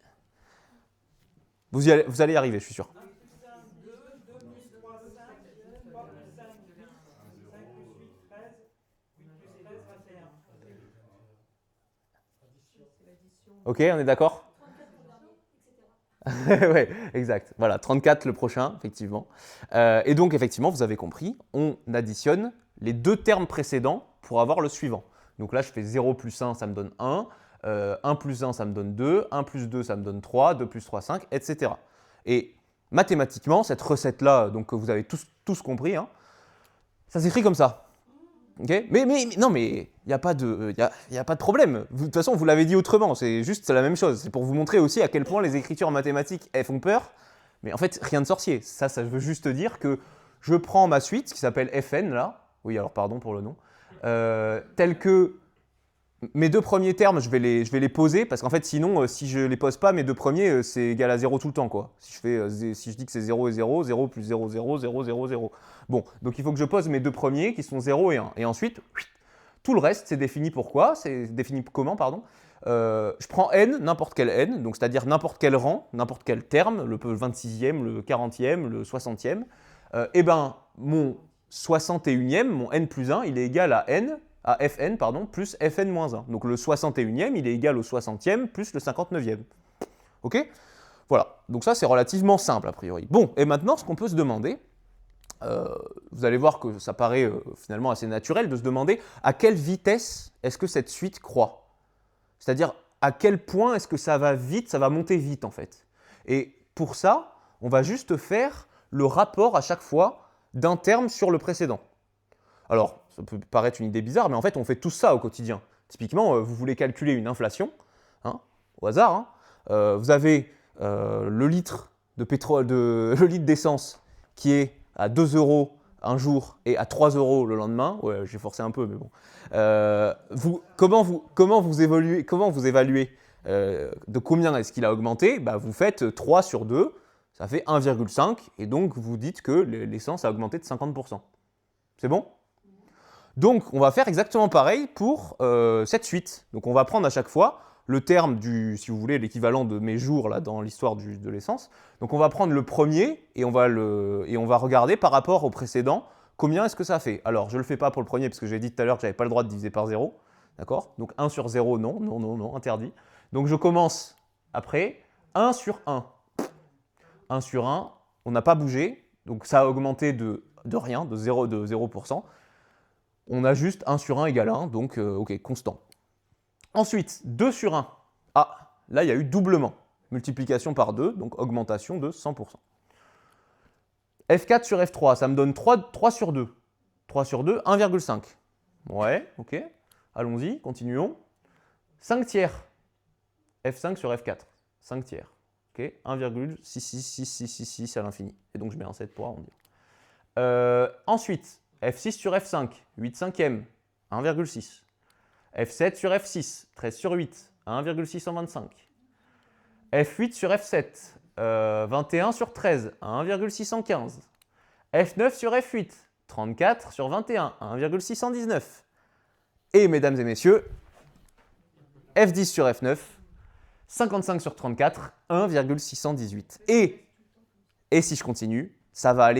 Vous allez y arriver, je suis sûr. Ok, on est d'accord? Ouais, exact. Voilà, 34 le prochain, effectivement. Et donc, effectivement, vous avez compris, on additionne les 2 termes précédents pour avoir le suivant. Donc là, je fais 0 plus 1, ça me donne 1. 1 plus 1, ça me donne 2. 1 plus 2, ça me donne 3. 2 plus 3, 5, etc. Et mathématiquement, cette recette-là, donc que vous avez tous compris, hein, ça s'écrit comme ça. Okay, mais non, mais il n'y a pas de problème. De toute façon, vous l'avez dit autrement, c'est juste la même chose. C'est pour vous montrer aussi à quel point les écritures mathématiques, elles font peur. Mais en fait, rien de sorcier. Ça veut juste dire que je prends ma suite, qui s'appelle Fn, là. Oui, alors pardon pour le nom. Telle que mes deux premiers termes, je vais les poser, parce qu'en fait, sinon, si je ne les pose pas, mes deux premiers, c'est égal à 0 tout le temps, quoi. Si je dis que c'est 0 et 0, 0 plus 0, 0, 0, 0, 0. Bon, donc il faut que je pose mes deux premiers, qui sont 0 et 1. Et ensuite, tout le reste, c'est défini pourquoi, c'est défini comment, pardon. Je prends n, n'importe quel n, donc c'est-à-dire n'importe quel rang, n'importe quel terme, le 26e, le 40e, le 60e. Et ben, mon 61e, mon n plus 1, il est égal à n, à fn, pardon, plus fn moins 1. Donc le 61e, il est égal au 60e plus le 59e. Ok? Voilà, donc ça c'est relativement simple a priori. Bon, et maintenant ce qu'on peut se demander, vous allez voir que ça paraît finalement assez naturel de se demander à quelle vitesse est-ce que cette suite croît. C'est-à-dire à quel point est-ce que ça va vite, ça va monter vite en fait. Et pour ça, on va juste faire le rapport à chaque fois d'un terme sur le précédent. Alors, ça peut paraître une idée bizarre, mais en fait, on fait tout ça au quotidien. Typiquement, vous voulez calculer une inflation, hein, au hasard. Hein, vous avez le litre de pétrole, le litre d'essence qui est à 2 € un jour et à 3 € le lendemain. Ouais, j'ai forcé un peu, mais bon. Comment vous évaluez de combien est-ce qu'il a augmenté? Bah, vous faites 3 sur 2, ça fait 1,5, et donc vous dites que l'essence a augmenté de 50%. C'est bon? Donc, on va faire exactement pareil pour cette suite. Donc, on va prendre à chaque fois le terme si vous voulez, l'équivalent de mes jours là, dans l'histoire de l'essence. Donc, on va prendre le premier et on va regarder par rapport au précédent combien est-ce que ça fait. Alors, je ne le fais pas pour le premier parce que j'ai dit tout à l'heure que je n'avais pas le droit de diviser par 0. D'accord? Donc, 1 sur 0, non, non, non, non, interdit. Donc, je commence après 1 sur 1. 1 sur 1, on n'a pas bougé. Donc, ça a augmenté de rien, de 0%. On a juste 1 sur 1 égale 1, donc ok, constant. Ensuite, 2 sur 1. Ah, là, il y a eu doublement. Multiplication par 2, donc augmentation de 100%. F4 sur F3, ça me donne 3 sur 2. 3 sur 2, 1,5. Ouais, ok. Allons-y, continuons. 5 tiers. F5 sur F4. 5 tiers. Ok, 1,66666 à l'infini. Et donc, je mets un 7 pour arrondir. Ensuite, F6 sur F5, 8 cinquièmes, 1,6. F7 sur F6, 13 sur 8, 1,625. F8 sur F7, 21 sur 13, 1,615. F9 sur F8, 34 sur 21, 1,619. Et mesdames et messieurs, F10 sur F9, 55 sur 34, 1,618. Et si je continue, ça va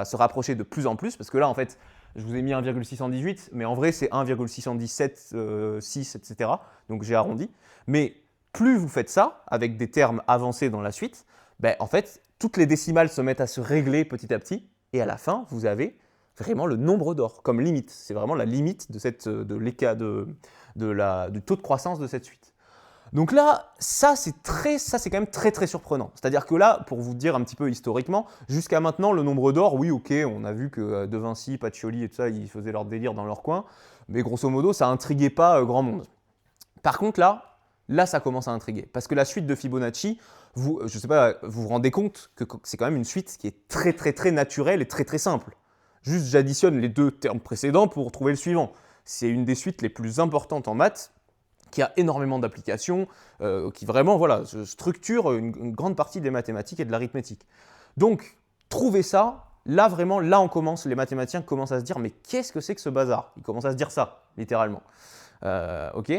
se rapprocher de plus en plus, parce que là, en fait, je vous ai mis 1,618, mais en vrai, c'est 1,617, 6, etc. Donc, j'ai arrondi. Mais plus vous faites ça, avec des termes avancés dans la suite, ben, en fait, toutes les décimales se mettent à se régler petit à petit, et à la fin, vous avez vraiment le nombre d'or comme limite. C'est vraiment la limite du taux de croissance de cette suite. Donc là, ça c'est quand même très très surprenant. C'est-à-dire que là, pour vous dire un petit peu historiquement, jusqu'à maintenant, le nombre d'or, oui, ok, on a vu que De Vinci, Pacioli et tout ça, ils faisaient leur délire dans leur coin, mais grosso modo, ça intriguait pas grand monde. Par contre, là, ça commence à intriguer, parce que la suite de Fibonacci, je ne sais pas, vous vous rendez compte que c'est quand même une suite qui est très très très naturelle et très très simple. Juste, j'additionne les deux termes précédents pour trouver le suivant. C'est une des suites les plus importantes en maths, qui a énormément d'applications, qui vraiment structure une grande partie des mathématiques et de l'arithmétique. Donc, trouver ça, là vraiment, les mathématiciens commencent à se dire, mais qu'est-ce que c'est que ce bazar? Ils commencent à se dire ça, littéralement. Ok.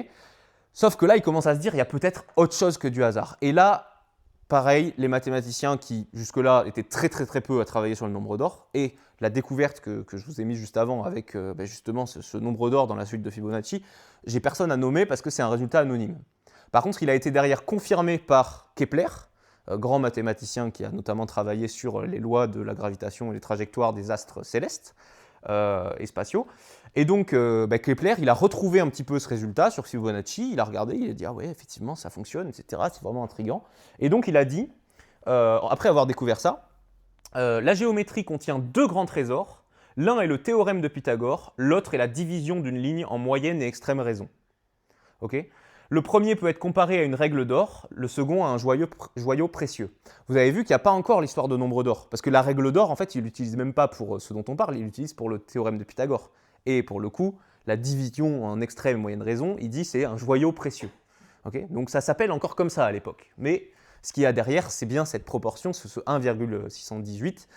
Sauf que là, ils commencent à se dire, il y a peut-être autre chose que du hasard. Et là, pareil, les mathématiciens qui, jusque-là, étaient très très très peu à travailler sur le nombre d'or, et la découverte que je vous ai mise juste avant avec justement ce nombre d'or dans la suite de Fibonacci, j'ai personne à nommer parce que c'est un résultat anonyme. Par contre, il a été derrière confirmé par Kepler, grand mathématicien qui a notamment travaillé sur les lois de la gravitation et les trajectoires des astres célestes et spatiaux. Et donc, Kepler, il a retrouvé un petit peu ce résultat sur Fibonacci, il a regardé, il a dit « Ah ouais, effectivement, ça fonctionne, etc. C'est vraiment intriguant. » Et donc, il a dit, après avoir découvert ça, la géométrie contient deux grands trésors. L'un est le théorème de Pythagore, l'autre est la division d'une ligne en moyenne et extrême raison. Okay. Le premier peut être comparé à une règle d'or, le second à un joyau précieux. Vous avez vu qu'il n'y a pas encore l'histoire de nombre d'or, parce que la règle d'or, en fait, il ne l'utilise même pas pour ce dont on parle, il l'utilise pour le théorème de Pythagore. Et pour le coup, la division en extrême et moyenne raison, il dit c'est un joyau précieux. Okay, donc ça s'appelle encore comme ça à l'époque. Mais ce qu'il y a derrière, c'est bien cette proportion, ce 1,618,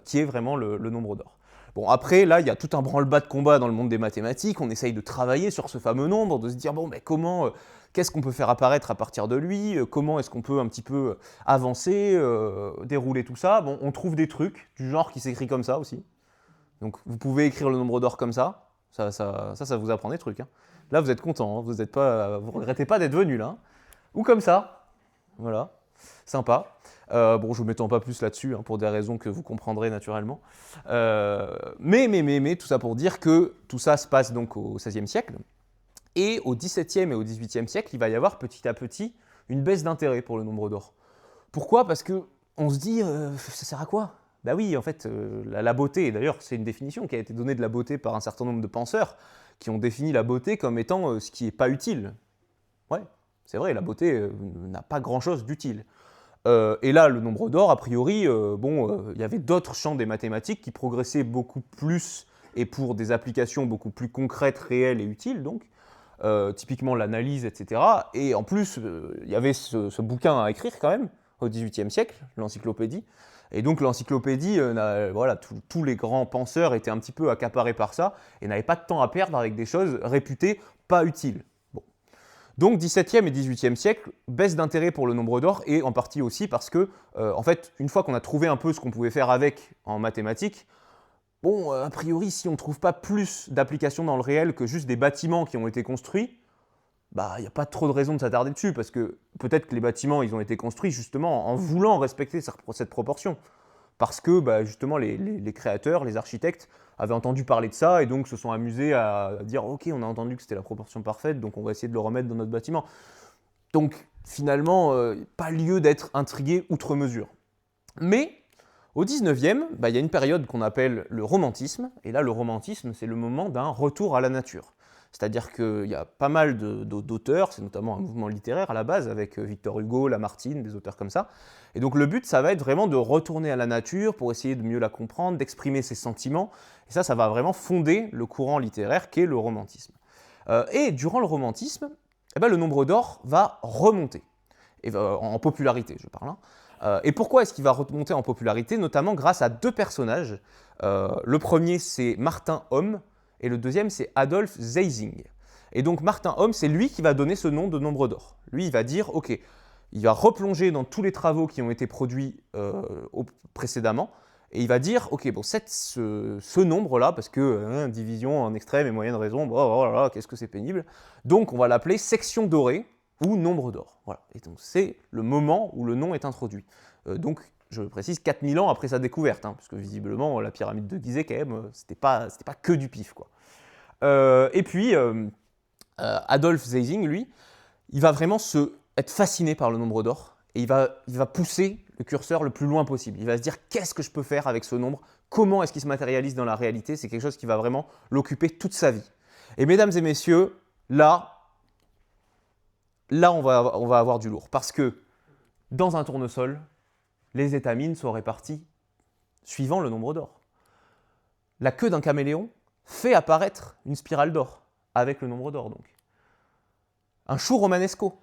qui est vraiment le nombre d'or. Bon, après, là, il y a tout un branle-bas de combat dans le monde des mathématiques. On essaye de travailler sur ce fameux nombre, de se dire, bon, mais comment, qu'est-ce qu'on peut faire apparaître à partir de lui, comment est-ce qu'on peut un petit peu avancer, dérouler tout ça. Bon, on trouve des trucs du genre qui s'écrit comme ça aussi. Donc, vous pouvez écrire le nombre d'or comme ça. Ça vous apprend des trucs. Hein. Là, vous êtes content, hein. Vous ne regrettez pas d'être venu là. Hein. Ou comme ça. Voilà. Sympa. Bon, je ne m'étends pas plus là-dessus, hein, pour des raisons que vous comprendrez naturellement. Mais, tout ça pour dire que tout ça se passe donc au XVIe siècle. Et au XVIIe et au XVIIIe siècle, il va y avoir petit à petit une baisse d'intérêt pour le nombre d'or. Pourquoi ? Parce qu'on se dit, ça sert à quoi ? Bah oui, en fait, la beauté, et d'ailleurs c'est une définition qui a été donnée de la beauté par un certain nombre de penseurs qui ont défini la beauté comme étant ce qui n'est pas utile. Ouais, c'est vrai, la beauté n'a pas grand-chose d'utile. Et là, le nombre d'or, a priori, il y avait d'autres champs des mathématiques qui progressaient beaucoup plus et pour des applications beaucoup plus concrètes, réelles et utiles, donc, typiquement l'analyse, etc. Et en plus, il y avait ce bouquin à écrire quand même, au XVIIIe siècle, l'encyclopédie. Et donc l'encyclopédie, voilà, tous les grands penseurs étaient un petit peu accaparés par ça et n'avaient pas de temps à perdre avec des choses réputées pas utiles. Donc, XVIIe et XVIIIe siècle, baisse d'intérêt pour le nombre d'or, et en partie aussi parce que, en fait, une fois qu'on a trouvé un peu ce qu'on pouvait faire avec en mathématiques, bon, a priori, si on ne trouve pas plus d'applications dans le réel que juste des bâtiments qui ont été construits, bah, il n'y a pas trop de raison de s'attarder dessus, parce que peut-être que les bâtiments, ils ont été construits justement en voulant respecter cette proportion. Parce que, bah, justement, les créateurs, les architectes, avaient entendu parler de ça et donc se sont amusés à dire « Ok, on a entendu que c'était la proportion parfaite, donc on va essayer de le remettre dans notre bâtiment. » Donc, finalement, pas lieu d'être intrigué outre mesure. Mais, au 19e, bah, y a une période qu'on appelle le romantisme, et là, le romantisme, c'est le moment d'un retour à la nature. C'est-à-dire qu'il y a pas mal d'auteurs, c'est notamment un mouvement littéraire à la base, avec Victor Hugo, Lamartine, des auteurs comme ça. Et donc le but, ça va être vraiment de retourner à la nature pour essayer de mieux la comprendre, d'exprimer ses sentiments. Et ça va vraiment fonder le courant littéraire qu'est le romantisme. Et durant le romantisme, eh ben, le nombre d'or va remonter, en popularité, je parle. Hein. Et pourquoi est-ce qu'il va remonter en popularité? Notamment grâce à deux personnages. Le premier, c'est Martin Homme, et le deuxième, c'est Adolf Zeising. Et donc Martin Homme, c'est lui qui va donner ce nom de nombre d'or. Lui, il va dire, ok, il va replonger dans tous les travaux qui ont été produits précédemment, et il va dire, ok, bon, ce nombre-là, parce que division en extrême et moyenne raison, bon, qu'est-ce que c'est pénible, donc on va l'appeler section dorée ou nombre d'or. Voilà. Et donc c'est le moment où le nom est introduit. Donc je précise 4000 ans après sa découverte, hein, parce que visiblement la pyramide de Gizeh, quand même, c'était pas que du pif, quoi. Et puis Adolf Zeising, lui, il va vraiment être fasciné par le nombre d'or, et il va pousser le curseur le plus loin possible. Il va se dire, qu'est-ce que je peux faire avec ce nombre? Comment est-ce qu'il se matérialise dans la réalité? C'est quelque chose qui va vraiment l'occuper toute sa vie. Et mesdames et messieurs, là on va avoir du lourd, parce que dans un tournesol, les étamines sont réparties suivant le nombre d'or. La queue d'un caméléon fait apparaître une spirale d'or, avec le nombre d'or donc. Un chou romanesco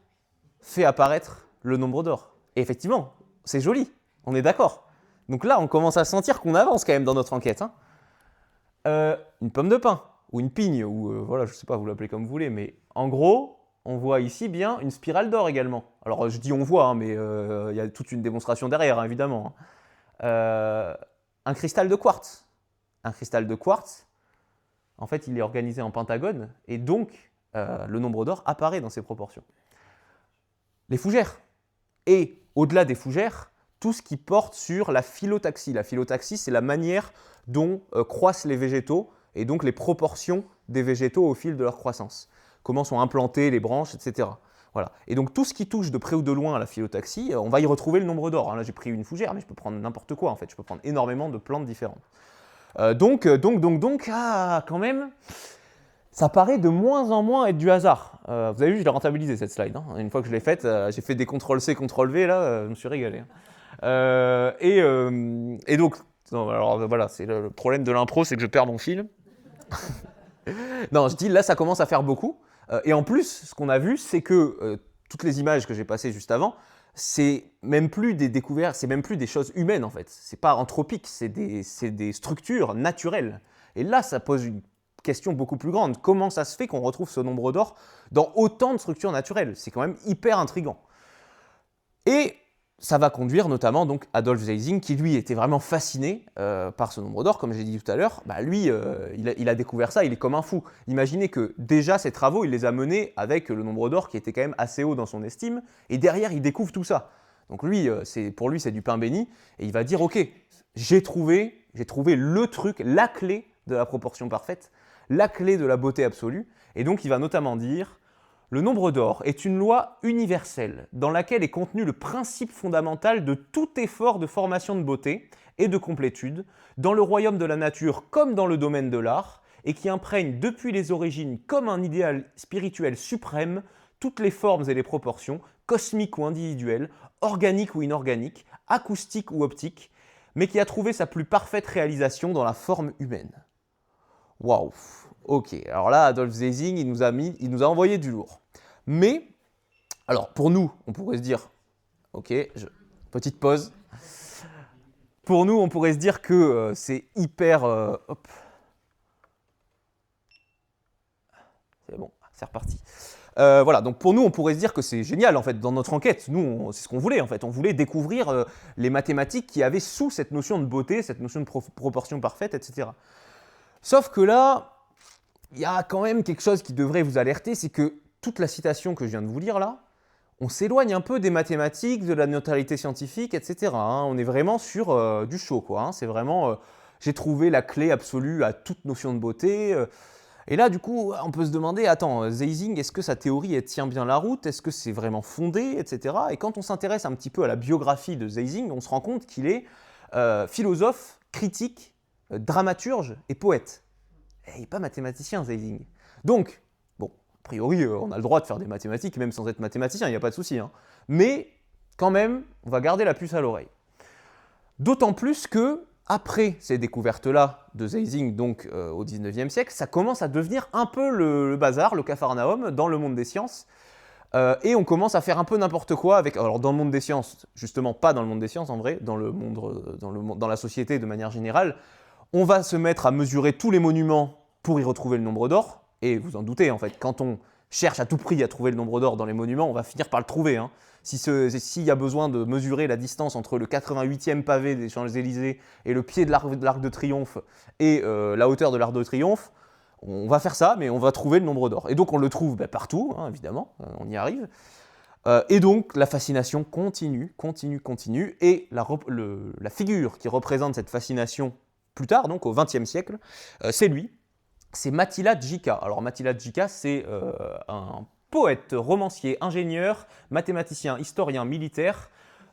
fait apparaître le nombre d'or. Et effectivement, c'est joli, on est d'accord. Donc là, on commence à sentir qu'on avance quand même dans notre enquête. Hein. Une pomme de pin, ou une pigne, ou voilà, je sais pas, vous l'appelez comme vous voulez, mais en gros, on voit ici bien une spirale d'or également. Alors je dis on voit, hein, mais y a toute une démonstration derrière, hein, évidemment. Hein. Un cristal de quartz. Un cristal de quartz, en fait, il est organisé en pentagone, et donc le nombre d'or apparaît dans ces proportions. Les fougères. Et au-delà des fougères, tout ce qui porte sur la phyllotaxie. La phyllotaxie, c'est la manière dont croissent les végétaux, et donc les proportions des végétaux au fil de leur croissance. Comment sont implantées les branches, etc. Voilà. Et donc tout ce qui touche de près ou de loin à la phyllotaxie, on va y retrouver le nombre d'or. Là, j'ai pris une fougère, mais je peux prendre n'importe quoi, en fait. Je peux prendre énormément de plantes différentes. Donc, quand même, ça paraît de moins en moins être du hasard. Vous avez vu, je l'ai rentabilisé cette slide. Hein. Une fois que je l'ai faite, j'ai fait des CTRL-C, CTRL-V, là, je me suis régalé. Hein. Et donc, non, alors voilà, c'est le problème de l'impro, c'est que je perds mon fil. Non, je dis là, ça commence à faire beaucoup. Et en plus, ce qu'on a vu, c'est que toutes les images que j'ai passées juste avant, c'est même plus des découvertes, c'est même plus des choses humaines en fait. C'est pas anthropique, c'est des structures naturelles. Et là, ça pose une question beaucoup plus grande. Comment ça se fait qu'on retrouve ce nombre d'or dans autant de structures naturelles? C'est quand même hyper intriguant. Et ça va conduire notamment donc Adolf Zeising, qui lui était vraiment fasciné par ce nombre d'or, comme j'ai dit tout à l'heure. Bah, lui, il a découvert ça, il est comme un fou. Imaginez que déjà ces travaux, il les a menés avec le nombre d'or qui était quand même assez haut dans son estime, et derrière il découvre tout ça. Donc lui, pour lui c'est du pain béni, et il va dire ok, j'ai trouvé le truc, la clé de la proportion parfaite, la clé de la beauté absolue, et donc il va notamment dire: le nombre d'or est une loi universelle dans laquelle est contenu le principe fondamental de tout effort de formation de beauté et de complétude, dans le royaume de la nature comme dans le domaine de l'art, et qui imprègne depuis les origines comme un idéal spirituel suprême toutes les formes et les proportions, cosmiques ou individuelles, organiques ou inorganiques, acoustiques ou optiques, mais qui a trouvé sa plus parfaite réalisation dans la forme humaine. Waouh! Ok, alors là, Adolf Zeising, il nous a envoyé du lourd. Mais, alors pour nous, on pourrait se dire, ok, petite pause. Pour nous, on pourrait se dire que c'est hyper... hop. C'est bon, c'est reparti. Voilà, donc pour nous, on pourrait se dire que c'est génial, en fait, dans notre enquête. Nous, c'est ce qu'on voulait, en fait. On voulait découvrir les mathématiques qui avaient sous cette notion de beauté, cette notion de proportion parfaite, etc. Sauf que là, il y a quand même quelque chose qui devrait vous alerter, c'est que toute la citation que je viens de vous lire là, on s'éloigne un peu des mathématiques, de la neutralité scientifique, etc. On est vraiment sur du chaud, quoi. C'est vraiment, j'ai trouvé la clé absolue à toute notion de beauté. Et là, du coup, on peut se demander, attends, Zeising, est-ce que sa théorie, elle tient bien la route? Est-ce que c'est vraiment fondé, etc. Et quand on s'intéresse un petit peu à la biographie de Zeising, on se rend compte qu'il est philosophe, critique, dramaturge et poète. Et il n'est pas mathématicien, Zeising. Donc, bon, a priori, on a le droit de faire des mathématiques, même sans être mathématicien, il n'y a pas de souci. Mais, quand même, on va garder la puce à l'oreille. D'autant plus que, après ces découvertes-là de Zeising, donc au XIXe siècle, ça commence à devenir un peu le bazar, le capharnaüm, dans le monde des sciences. Et on commence à faire un peu n'importe quoi avec... Alors, dans le monde des sciences, justement, pas dans le monde des sciences, en vrai, dans la société de manière générale, on va se mettre à mesurer tous les monuments pour y retrouver le nombre d'or. Et vous en doutez, en fait, quand on cherche à tout prix à trouver le nombre d'or dans les monuments, on va finir par le trouver. S'il y a besoin de mesurer la distance entre le 88e pavé des Champs-Élysées et le pied de l'Arc de Triomphe et la hauteur de l'Arc de Triomphe, on va faire ça, mais on va trouver le nombre d'or. Et donc on le trouve partout, évidemment, on y arrive. Et donc la fascination continue. Et la figure qui représente cette fascination plus tard, donc au XXe siècle, c'est lui, c'est Mattila Djica. Alors Mattila Djica, c'est un poète, romancier, ingénieur, mathématicien, historien, militaire,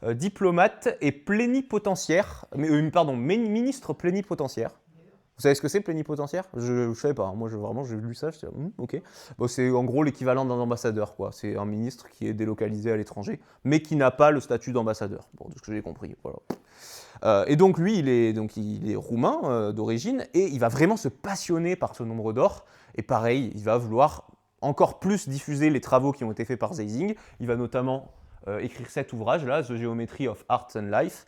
diplomate et plénipotentiaire, ministre plénipotentiaire. Vous savez ce que c'est, plénipotentiaire? Je ne savais pas, moi j'ai lu ça, je suis ok. Bon, c'est en gros l'équivalent d'un ambassadeur, quoi. C'est un ministre qui est délocalisé à l'étranger, mais qui n'a pas le statut d'ambassadeur, bon, de ce que j'ai compris, voilà. Et donc lui, il est roumain d'origine, et il va vraiment se passionner par ce nombre d'or, et pareil, il va vouloir encore plus diffuser les travaux qui ont été faits par Zeising. Il va notamment écrire cet ouvrage-là, The Geometry of Art and Life,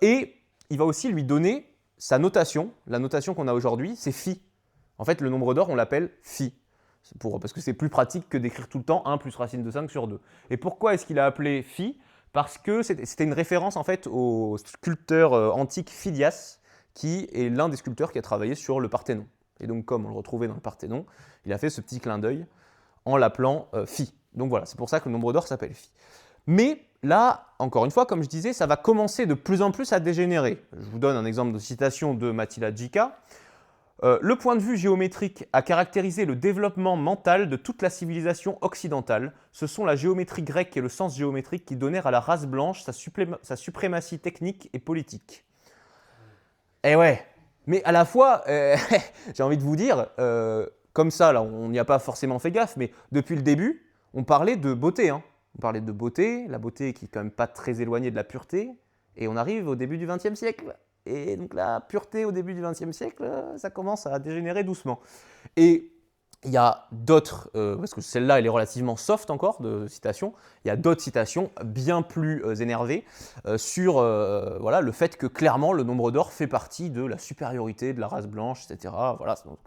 et il va aussi lui donner sa notation, la notation qu'on a aujourd'hui, c'est phi. En fait, le nombre d'or, on l'appelle phi, parce que c'est plus pratique que d'écrire tout le temps 1 plus racine de 5 sur 2. Et pourquoi est-ce qu'il a appelé phi? Parce que c'était une référence en fait au sculpteur antique Phidias, qui est l'un des sculpteurs qui a travaillé sur le Parthénon. Et donc, comme on le retrouvait dans le Parthénon, il a fait ce petit clin d'œil en l'appelant phi. Donc voilà, c'est pour ça que le nombre d'or s'appelle phi. Mais là, encore une fois, comme je disais, ça va commencer de plus en plus à dégénérer. Je vous donne un exemple de citation de Mattila Djica. Le point de vue géométrique a caractérisé le développement mental de toute la civilisation occidentale. Ce sont la géométrie grecque et le sens géométrique qui donnèrent à la race blanche sa suprématie technique et politique. Eh ouais, mais à la fois, j'ai envie de vous dire, comme ça, là, on n'y a pas forcément fait gaffe, mais depuis le début, on parlait de beauté. On parlait de beauté, la beauté qui est quand même pas très éloignée de la pureté, et on arrive au début du XXe siècle. Et donc la pureté au début du XXe siècle, ça commence à dégénérer doucement. Et il y a d'autres, parce que celle-là elle est relativement soft encore de citation, il y a d'autres citations bien plus énervées sur voilà, le fait que clairement le nombre d'or fait partie de la supériorité de la race blanche, etc. Voilà, donc,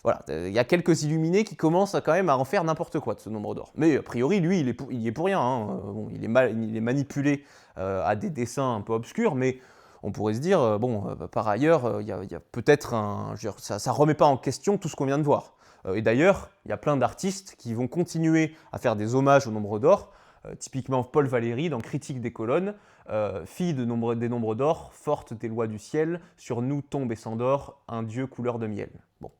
voilà, il y a quelques illuminés qui commencent quand même à en faire n'importe quoi de ce nombre d'or. Mais a priori, lui, il y est pour rien. Hein. Bon, il est manipulé à des dessins un peu obscurs, mais on pourrait se dire, par ailleurs, il y a peut-être ça remet pas en question tout ce qu'on vient de voir. Et d'ailleurs, il y a plein d'artistes qui vont continuer à faire des hommages au nombre d'or, typiquement Paul Valéry dans Critique des colonnes, fille des nombres d'or, forte des lois du ciel, sur nous tombe et s'endort un dieu couleur de miel. Bon.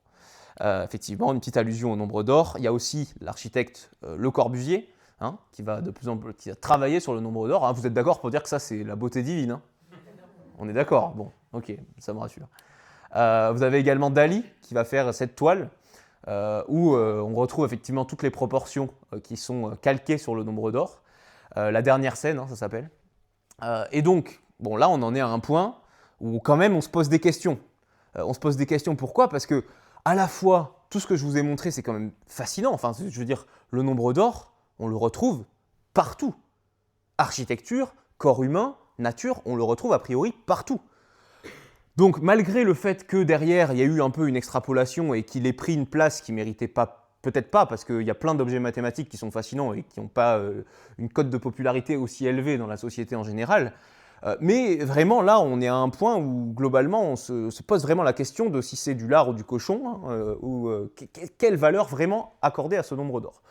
Effectivement, une petite allusion au nombre d'or. Il y a aussi l'architecte Le Corbusier, hein, qui va de plus en plus travailler sur le nombre d'or. Hein, vous êtes d'accord pour dire que ça, c'est la beauté divine, hein? On est d'accord? Bon, ok, ça me rassure. Vous avez également Dali, qui va faire cette toile, où on retrouve effectivement toutes les proportions qui sont calquées sur le nombre d'or. La dernière scène, hein, ça s'appelle. Et donc, bon, là, on en est à un point où quand même on se pose des questions. On se pose des questions, pourquoi? Parce que à la fois, tout ce que je vous ai montré, c'est quand même fascinant. Enfin, je veux dire, le nombre d'or, on le retrouve partout. Architecture, corps humain, nature, on le retrouve a priori partout. Donc, malgré le fait que derrière, il y a eu un peu une extrapolation et qu'il ait pris une place qui ne méritait pas, peut-être pas, parce qu'il y a plein d'objets mathématiques qui sont fascinants et qui n'ont pas une cote de popularité aussi élevée dans la société en général, mais vraiment, là, on est à un point où, globalement, on se pose vraiment la question de si c'est du lard ou du cochon, hein, ou quelle valeur vraiment accorder à ce nombre d'or.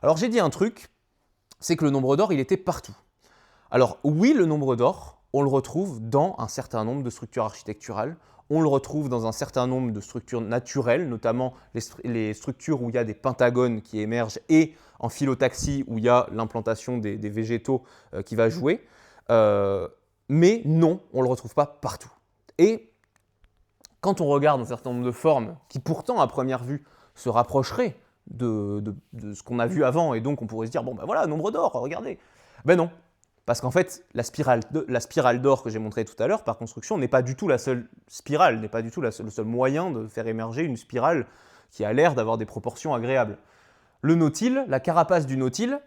Alors, j'ai dit un truc, c'est que le nombre d'or, il était partout. Alors, oui, le nombre d'or, on le retrouve dans un certain nombre de structures architecturales, on le retrouve dans un certain nombre de structures naturelles, notamment les structures où il y a des pentagones qui émergent, et en phyllotaxie, où il y a l'implantation des végétaux qui va jouer. Mais non, on ne le retrouve pas partout. Et quand on regarde un certain nombre de formes qui pourtant à première vue se rapprocheraient de ce qu'on a vu avant, et donc on pourrait se dire, bon ben voilà, nombre d'or, regardez. Ben non, parce qu'en fait, la spirale d'or que j'ai montrée tout à l'heure par construction n'est pas du tout la seule spirale, n'est pas du tout le seul moyen de faire émerger une spirale qui a l'air d'avoir des proportions agréables. Le nautile, la carapace du nautile,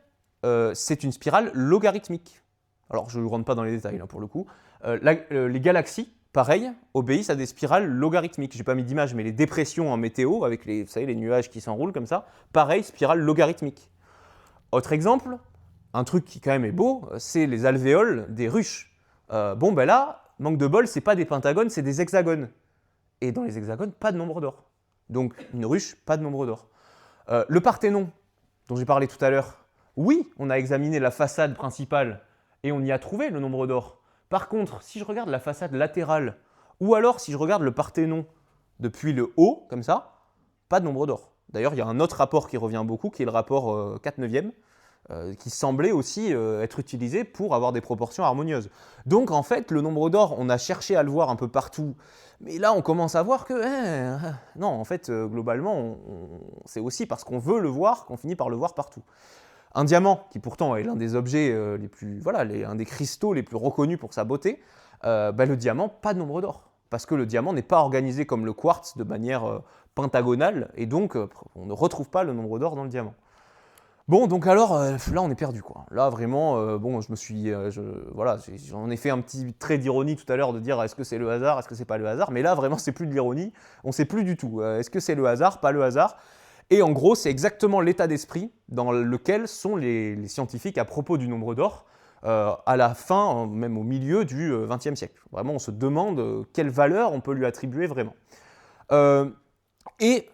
c'est une spirale logarithmique. Alors, je ne rentre pas dans les détails, là, pour le coup. Les galaxies, pareil, obéissent à des spirales logarithmiques. Je n'ai pas mis d'image, mais les dépressions en météo, avec vous savez, les nuages qui s'enroulent comme ça, pareil, spirale logarithmique. Autre exemple, un truc qui quand même est beau, c'est les alvéoles des ruches. Ben là, manque de bol, c'est pas des pentagones, c'est des hexagones. Et dans les hexagones, pas de nombre d'or. Donc, une ruche, pas de nombre d'or. Le Parthénon, dont j'ai parlé tout à l'heure, oui, on a examiné la façade principale, et on y a trouvé le nombre d'or. Par contre, si je regarde la façade latérale, ou alors si je regarde le Parthénon depuis le haut, comme ça, pas de nombre d'or. D'ailleurs, il y a un autre rapport qui revient beaucoup, qui est le rapport 4/9, qui semblait aussi être utilisé pour avoir des proportions harmonieuses. Donc en fait, le nombre d'or, on a cherché à le voir un peu partout, mais là on commence à voir que, non, en fait, globalement, c'est aussi parce qu'on veut le voir qu'on finit par le voir partout. Un diamant, qui pourtant est l'un des objets les plus, voilà, un des cristaux les plus reconnus pour sa beauté, le diamant, pas de nombre d'or. Parce que le diamant n'est pas organisé comme le quartz de manière pentagonale, et donc on ne retrouve pas le nombre d'or dans le diamant. Bon, donc alors, là on est perdu, quoi. Là vraiment, bon, je me suis, voilà, j'en ai fait un petit trait d'ironie tout à l'heure de dire est-ce que c'est le hasard, est-ce que c'est pas le hasard, mais là vraiment c'est plus de l'ironie, on sait plus du tout. Est-ce que c'est le hasard, pas le hasard? Et en gros, c'est exactement l'état d'esprit dans lequel sont les scientifiques à propos du nombre d'or à la fin, même au milieu du XXe siècle. Vraiment, on se demande quelle valeur on peut lui attribuer vraiment. Et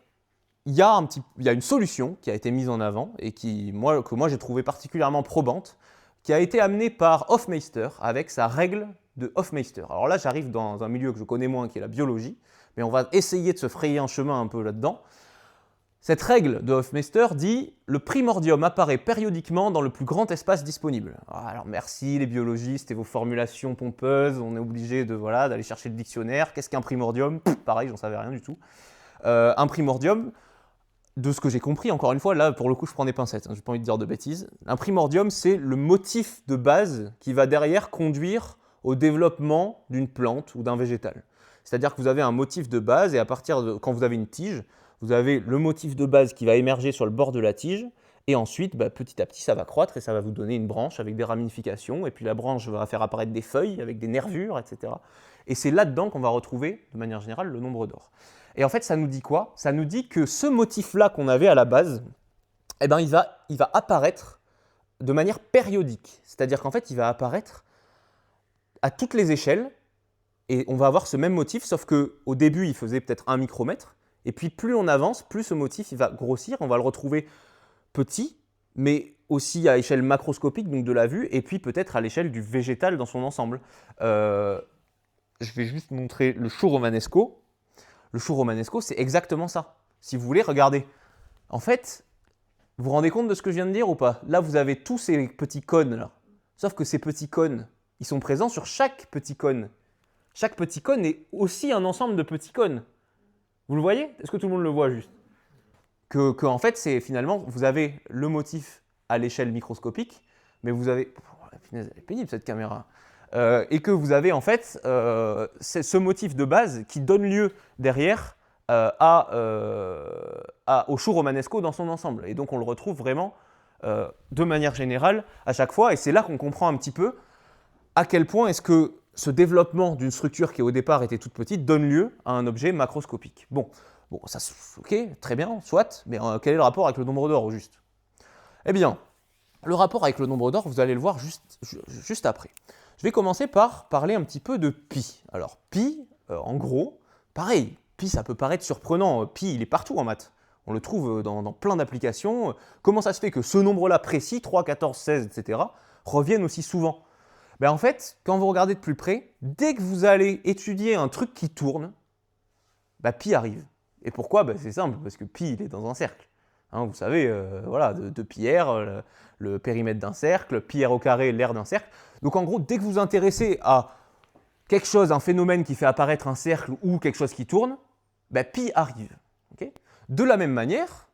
il y a une solution qui a été mise en avant et que moi j'ai trouvé particulièrement probante, qui a été amenée par Hofmeister avec sa règle de Hofmeister. Alors là, j'arrive dans un milieu que je connais moins, qui est la biologie, mais on va essayer de se frayer un chemin un peu là-dedans. Cette règle de Hofmeister dit « Le primordium apparaît périodiquement dans le plus grand espace disponible ». Alors merci les biologistes et vos formulations pompeuses, on est obligé d'aller chercher le dictionnaire. Qu'est-ce qu'un primordium? Pareil, j'en savais rien du tout. Un primordium, de ce que j'ai compris, encore une fois, là pour le coup je prends des pincettes, j'ai pas envie de dire de bêtises. Un primordium, c'est le motif de base qui va derrière conduire au développement d'une plante ou d'un végétal. C'est-à-dire que vous avez un motif de base et quand vous avez une tige, vous avez le motif de base qui va émerger sur le bord de la tige et ensuite, petit à petit, ça va croître et ça va vous donner une branche avec des ramifications et puis la branche va faire apparaître des feuilles avec des nervures, etc. Et c'est là-dedans qu'on va retrouver, de manière générale, le nombre d'or. Et en fait, ça nous dit quoi? Ça nous dit que ce motif-là qu'on avait à la base, il va apparaître de manière périodique. C'est-à-dire qu'en fait, il va apparaître à toutes les échelles et on va avoir ce même motif, sauf qu'au début, il faisait peut-être 1 micromètre. Et puis, plus on avance, plus ce motif il va grossir. On va le retrouver petit, mais aussi à échelle macroscopique, donc de la vue, et puis peut-être à l'échelle du végétal dans son ensemble. Je vais juste montrer le chou romanesco. Le chou romanesco, c'est exactement ça. Si vous voulez, regardez. En fait, vous vous rendez compte de ce que je viens de dire ou pas? Là, vous avez tous ces petits cônes là. Sauf que ces petits cônes, ils sont présents sur chaque petit cône. Chaque petit cône est aussi un ensemble de petits cônes. Vous le voyez? Est-ce que tout le monde le voit juste? En fait, c'est finalement, vous avez le motif à l'échelle microscopique, mais vous avez... Oh, la punaise, elle est pénible cette caméra. Et que vous avez en fait ce motif de base qui donne lieu derrière au chou romanesco dans son ensemble. Et donc on le retrouve vraiment de manière générale à chaque fois. Et c'est là qu'on comprend un petit peu à quel point est-ce que ce développement d'une structure qui au départ était toute petite donne lieu à un objet macroscopique. Bon, ça, ok, très bien, soit, mais quel est le rapport avec le nombre d'or au juste? Eh bien, le rapport avec le nombre d'or, vous allez le voir juste après. Je vais commencer par parler un petit peu de pi. Alors, pi, en gros, pareil, pi, ça peut paraître surprenant. Pi, il est partout en maths. On le trouve dans plein d'applications. Comment ça se fait que ce nombre-là précis, 3, 14, 16, etc., reviennent aussi souvent? En fait, quand vous regardez de plus près, dès que vous allez étudier un truc qui tourne, pi arrive. Et pourquoi? C'est simple, parce que pi, il est dans un cercle. Hein, vous savez, voilà, de pi r, le périmètre d'un cercle, pi r au carré, l'aire d'un cercle. Donc en gros, dès que vous vous intéressez à quelque chose, un phénomène qui fait apparaître un cercle ou quelque chose qui tourne, pi arrive. Okay? De la même manière,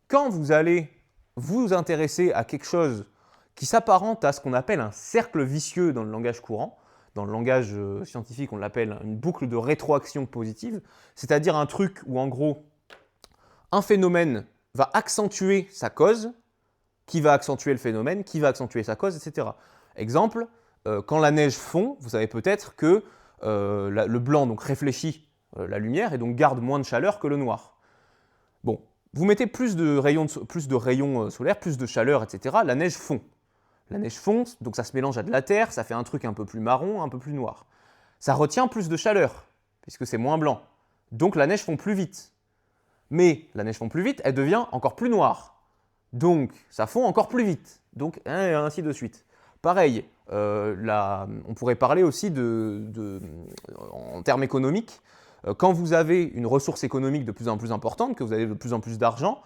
quand vous allez vous intéresser à quelque chose qui s'apparente à ce qu'on appelle un cercle vicieux dans le langage courant, dans le langage scientifique, on l'appelle une boucle de rétroaction positive, c'est-à-dire un truc où en gros, un phénomène va accentuer sa cause, qui va accentuer le phénomène, qui va accentuer sa cause, etc. Exemple, quand la neige fond, vous savez peut-être que le blanc donc, réfléchit la lumière et donc garde moins de chaleur que le noir. Bon, vous mettez plus de rayons solaires, plus de chaleur, etc. La neige fond. La neige fond, donc ça se mélange à de la terre, ça fait un truc un peu plus marron, un peu plus noir. Ça retient plus de chaleur, puisque c'est moins blanc. Donc la neige fond plus vite. Mais la neige fond plus vite, elle devient encore plus noire. Donc ça fond encore plus vite. Donc ainsi de suite. Pareil, on pourrait parler aussi en termes économiques. Quand vous avez une ressource économique de plus en plus importante, que vous avez de plus en plus d'argent,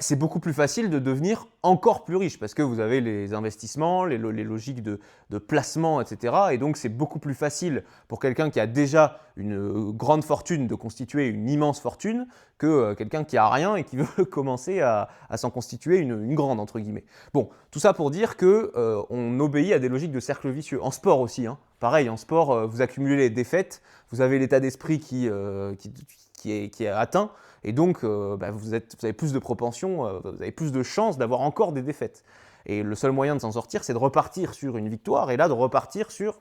c'est beaucoup plus facile de devenir encore plus riche parce que vous avez les investissements, les logiques de placement, etc. Et donc, c'est beaucoup plus facile pour quelqu'un qui a déjà une grande fortune de constituer une immense fortune que quelqu'un qui n'a rien et qui veut commencer à s'en constituer une grande, entre guillemets. Bon, tout ça pour dire qu'on obéit à des logiques de cercle vicieux. En sport aussi, hein. Pareil, en sport, vous accumulez les défaites, vous avez l'état d'esprit qui est atteint. Et donc, vous avez plus de propension, vous avez plus de chances d'avoir encore des défaites. Et le seul moyen de s'en sortir, c'est de repartir sur une victoire, et là, de repartir sur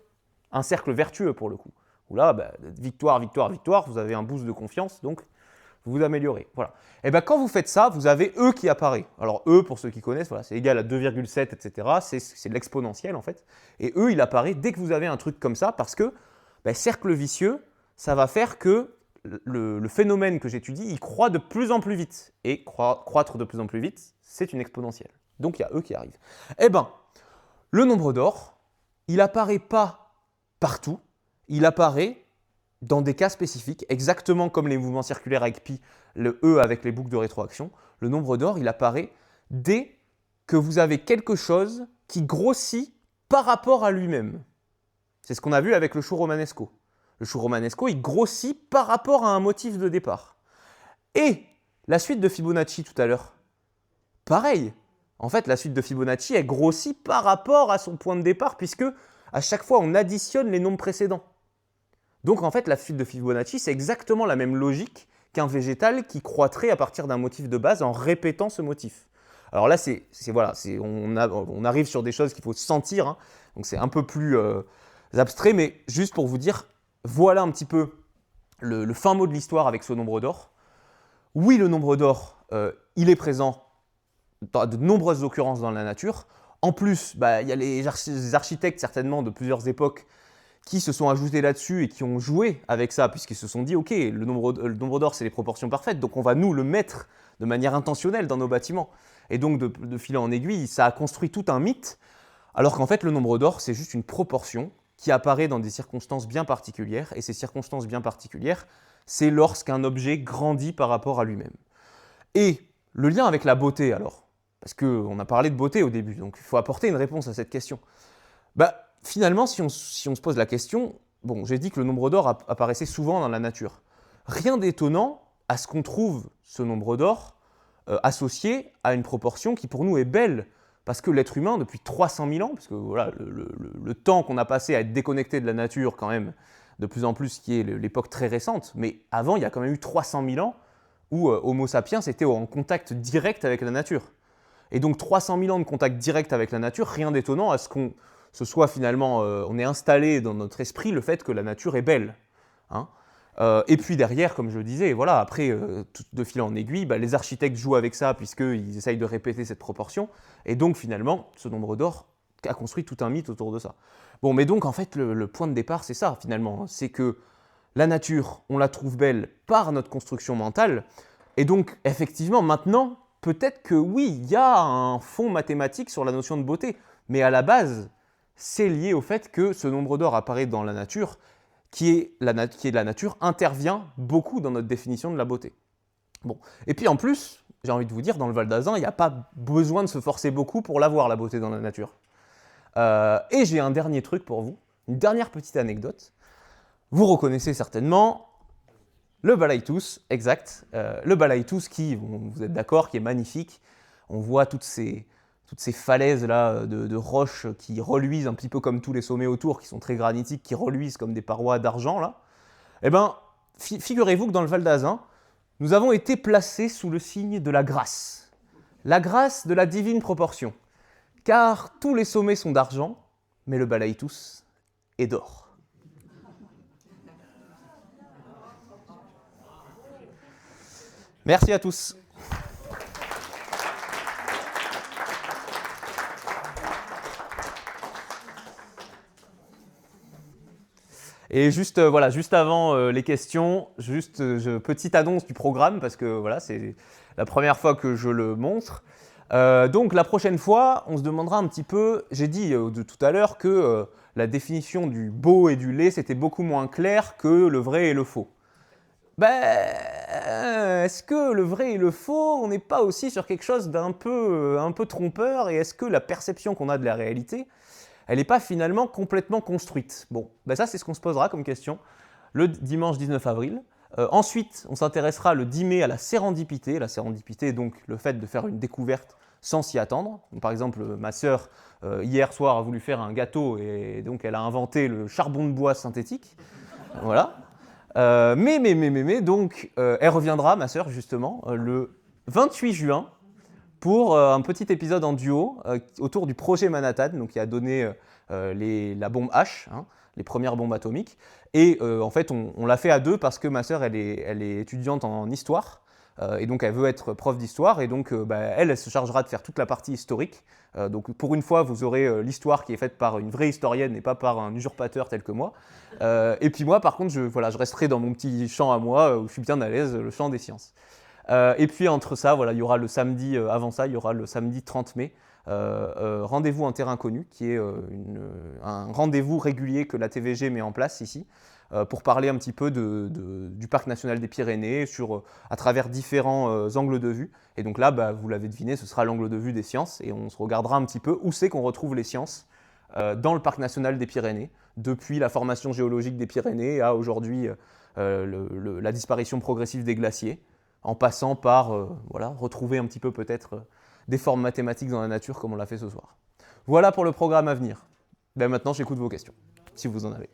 un cercle vertueux, pour le coup. Où là, victoire, victoire, victoire, vous avez un boost de confiance, donc vous vous améliorez. Voilà. Et quand vous faites ça, vous avez E qui apparaît. Alors E, pour ceux qui connaissent, voilà, c'est égal à 2,7, etc. C'est l'exponentiel, en fait. Et E, il apparaît dès que vous avez un truc comme ça, parce que cercle vicieux, ça va faire que le phénomène que j'étudie, il croît de plus en plus vite. Et croître de plus en plus vite, c'est une exponentielle. Donc il y a E qui arrive. Le nombre d'or, il n'apparaît pas partout, il apparaît dans des cas spécifiques, exactement comme les mouvements circulaires avec pi, le E avec les boucles de rétroaction. Le nombre d'or, il apparaît dès que vous avez quelque chose qui grossit par rapport à lui-même. C'est ce qu'on a vu avec le chou romanesco. Le chou romanesco, il grossit par rapport à un motif de départ. Et la suite de Fibonacci tout à l'heure, pareil. En fait, la suite de Fibonacci, elle grossit par rapport à son point de départ, puisque à chaque fois on additionne les nombres précédents. Donc en fait, la suite de Fibonacci, c'est exactement la même logique qu'un végétal qui croîtrait à partir d'un motif de base en répétant ce motif. Alors là, voilà, on arrive sur des choses qu'il faut sentir, hein, donc c'est un peu plus abstrait, mais juste pour vous dire, voilà un petit peu le fin mot de l'histoire avec ce nombre d'or. Oui, le nombre d'or, il est présent dans de nombreuses occurrences dans la nature. En plus, il y a les architectes certainement de plusieurs époques qui se sont ajoutés là-dessus et qui ont joué avec ça, puisqu'ils se sont dit, ok, le nombre d'or, c'est les proportions parfaites, donc on va nous le mettre de manière intentionnelle dans nos bâtiments. Et donc, de fil en aiguille, ça a construit tout un mythe, alors qu'en fait, le nombre d'or, c'est juste une proportion qui apparaît dans des circonstances bien particulières, et ces circonstances bien particulières, c'est lorsqu'un objet grandit par rapport à lui-même. Et le lien avec la beauté, alors, parce qu'on a parlé de beauté au début, donc il faut apporter une réponse à cette question. Finalement, si on se pose la question, bon, j'ai dit que le nombre d'or apparaissait souvent dans la nature. Rien d'étonnant à ce qu'on trouve ce nombre d'or associé à une proportion qui pour nous est belle, parce que l'être humain, depuis 300 000 ans, parce que voilà, le temps qu'on a passé à être déconnecté de la nature quand même, de plus en plus, qui est l'époque très récente, mais avant, il y a quand même eu 300 000 ans où Homo sapiens était en contact direct avec la nature. Et donc 300 000 ans de contact direct avec la nature, rien d'étonnant à ce qu'on ce soit finalement, on est installé dans notre esprit le fait que la nature est belle. Hein. Et puis derrière, comme je le disais, voilà, après, de fil en aiguille, les architectes jouent avec ça puisqu'ils essayent de répéter cette proportion. Et donc finalement, ce nombre d'or a construit tout un mythe autour de ça. Bon, mais donc en fait, le point de départ, c'est ça finalement. C'est que la nature, on la trouve belle par notre construction mentale. Et donc, effectivement, maintenant, peut-être que oui, il y a un fond mathématique sur la notion de beauté. Mais à la base, c'est lié au fait que ce nombre d'or apparaît dans la nature, qui est de la nature, intervient beaucoup dans notre définition de la beauté. Bon. Et puis en plus, j'ai envie de vous dire, dans le Val d'Azun, il n'y a pas besoin de se forcer beaucoup pour la voir, la beauté dans la nature. Et j'ai un dernier truc pour vous, une dernière petite anecdote. Vous reconnaissez certainement le Balaïtous, exact. Le Balaïtous qui, vous êtes d'accord, qui est magnifique. On voit toutes ces falaises là de roches qui reluisent un petit peu comme tous les sommets autour, qui sont très granitiques, qui reluisent comme des parois d'argent là. Eh bien, figurez-vous que dans le Val d'Azun, nous avons été placés sous le signe de la grâce de la divine proportion. Car tous les sommets sont d'argent, mais le Balaïtous est d'or. Merci à tous. Et juste, juste avant les questions, petite annonce du programme, parce que voilà, c'est la première fois que je le montre. Donc la prochaine fois, on se demandera un petit peu, j'ai dit de tout à l'heure que la définition du beau et du laid, c'était beaucoup moins clair que le vrai et le faux. Est-ce que le vrai et le faux, on n'est pas aussi sur quelque chose d'un peu trompeur, et est-ce que la perception qu'on a de la réalité, elle n'est pas finalement complètement construite? Bon, ça c'est ce qu'on se posera comme question le dimanche 19 avril. Ensuite, on s'intéressera le 10 mai à la sérendipité. La sérendipité, donc le fait de faire une découverte sans s'y attendre. Donc, par exemple, ma sœur, hier soir, a voulu faire un gâteau et donc elle a inventé le charbon de bois synthétique. Voilà. Donc, elle reviendra, ma sœur, justement, le 28 juin pour un petit épisode en duo autour du projet Manhattan, donc qui a donné la bombe H, hein, les premières bombes atomiques. Et en fait, on l'a fait à deux parce que ma sœur, elle est étudiante en histoire, et donc elle veut être prof d'histoire, et donc elle se chargera de faire toute la partie historique. Donc pour une fois, vous aurez l'histoire qui est faite par une vraie historienne et pas par un usurpateur tel que moi. Et puis moi, par contre, je resterai dans mon petit champ à moi, où je suis bien à l'aise, le champ des sciences. Et puis entre ça, il y aura le samedi, avant ça, il y aura le samedi 30 mai, rendez-vous en terrain connu, qui est un rendez-vous régulier que la TVG met en place ici, pour parler un petit peu du Parc national des Pyrénées, à travers différents angles de vue. Et donc là, vous l'avez deviné, ce sera l'angle de vue des sciences, et on se regardera un petit peu où c'est qu'on retrouve les sciences dans le Parc national des Pyrénées, depuis la formation géologique des Pyrénées à aujourd'hui la disparition progressive des glaciers, en passant par retrouver un petit peu peut-être des formes mathématiques dans la nature comme on l'a fait ce soir. Voilà pour le programme à venir. Ben maintenant, j'écoute vos questions, si vous en avez.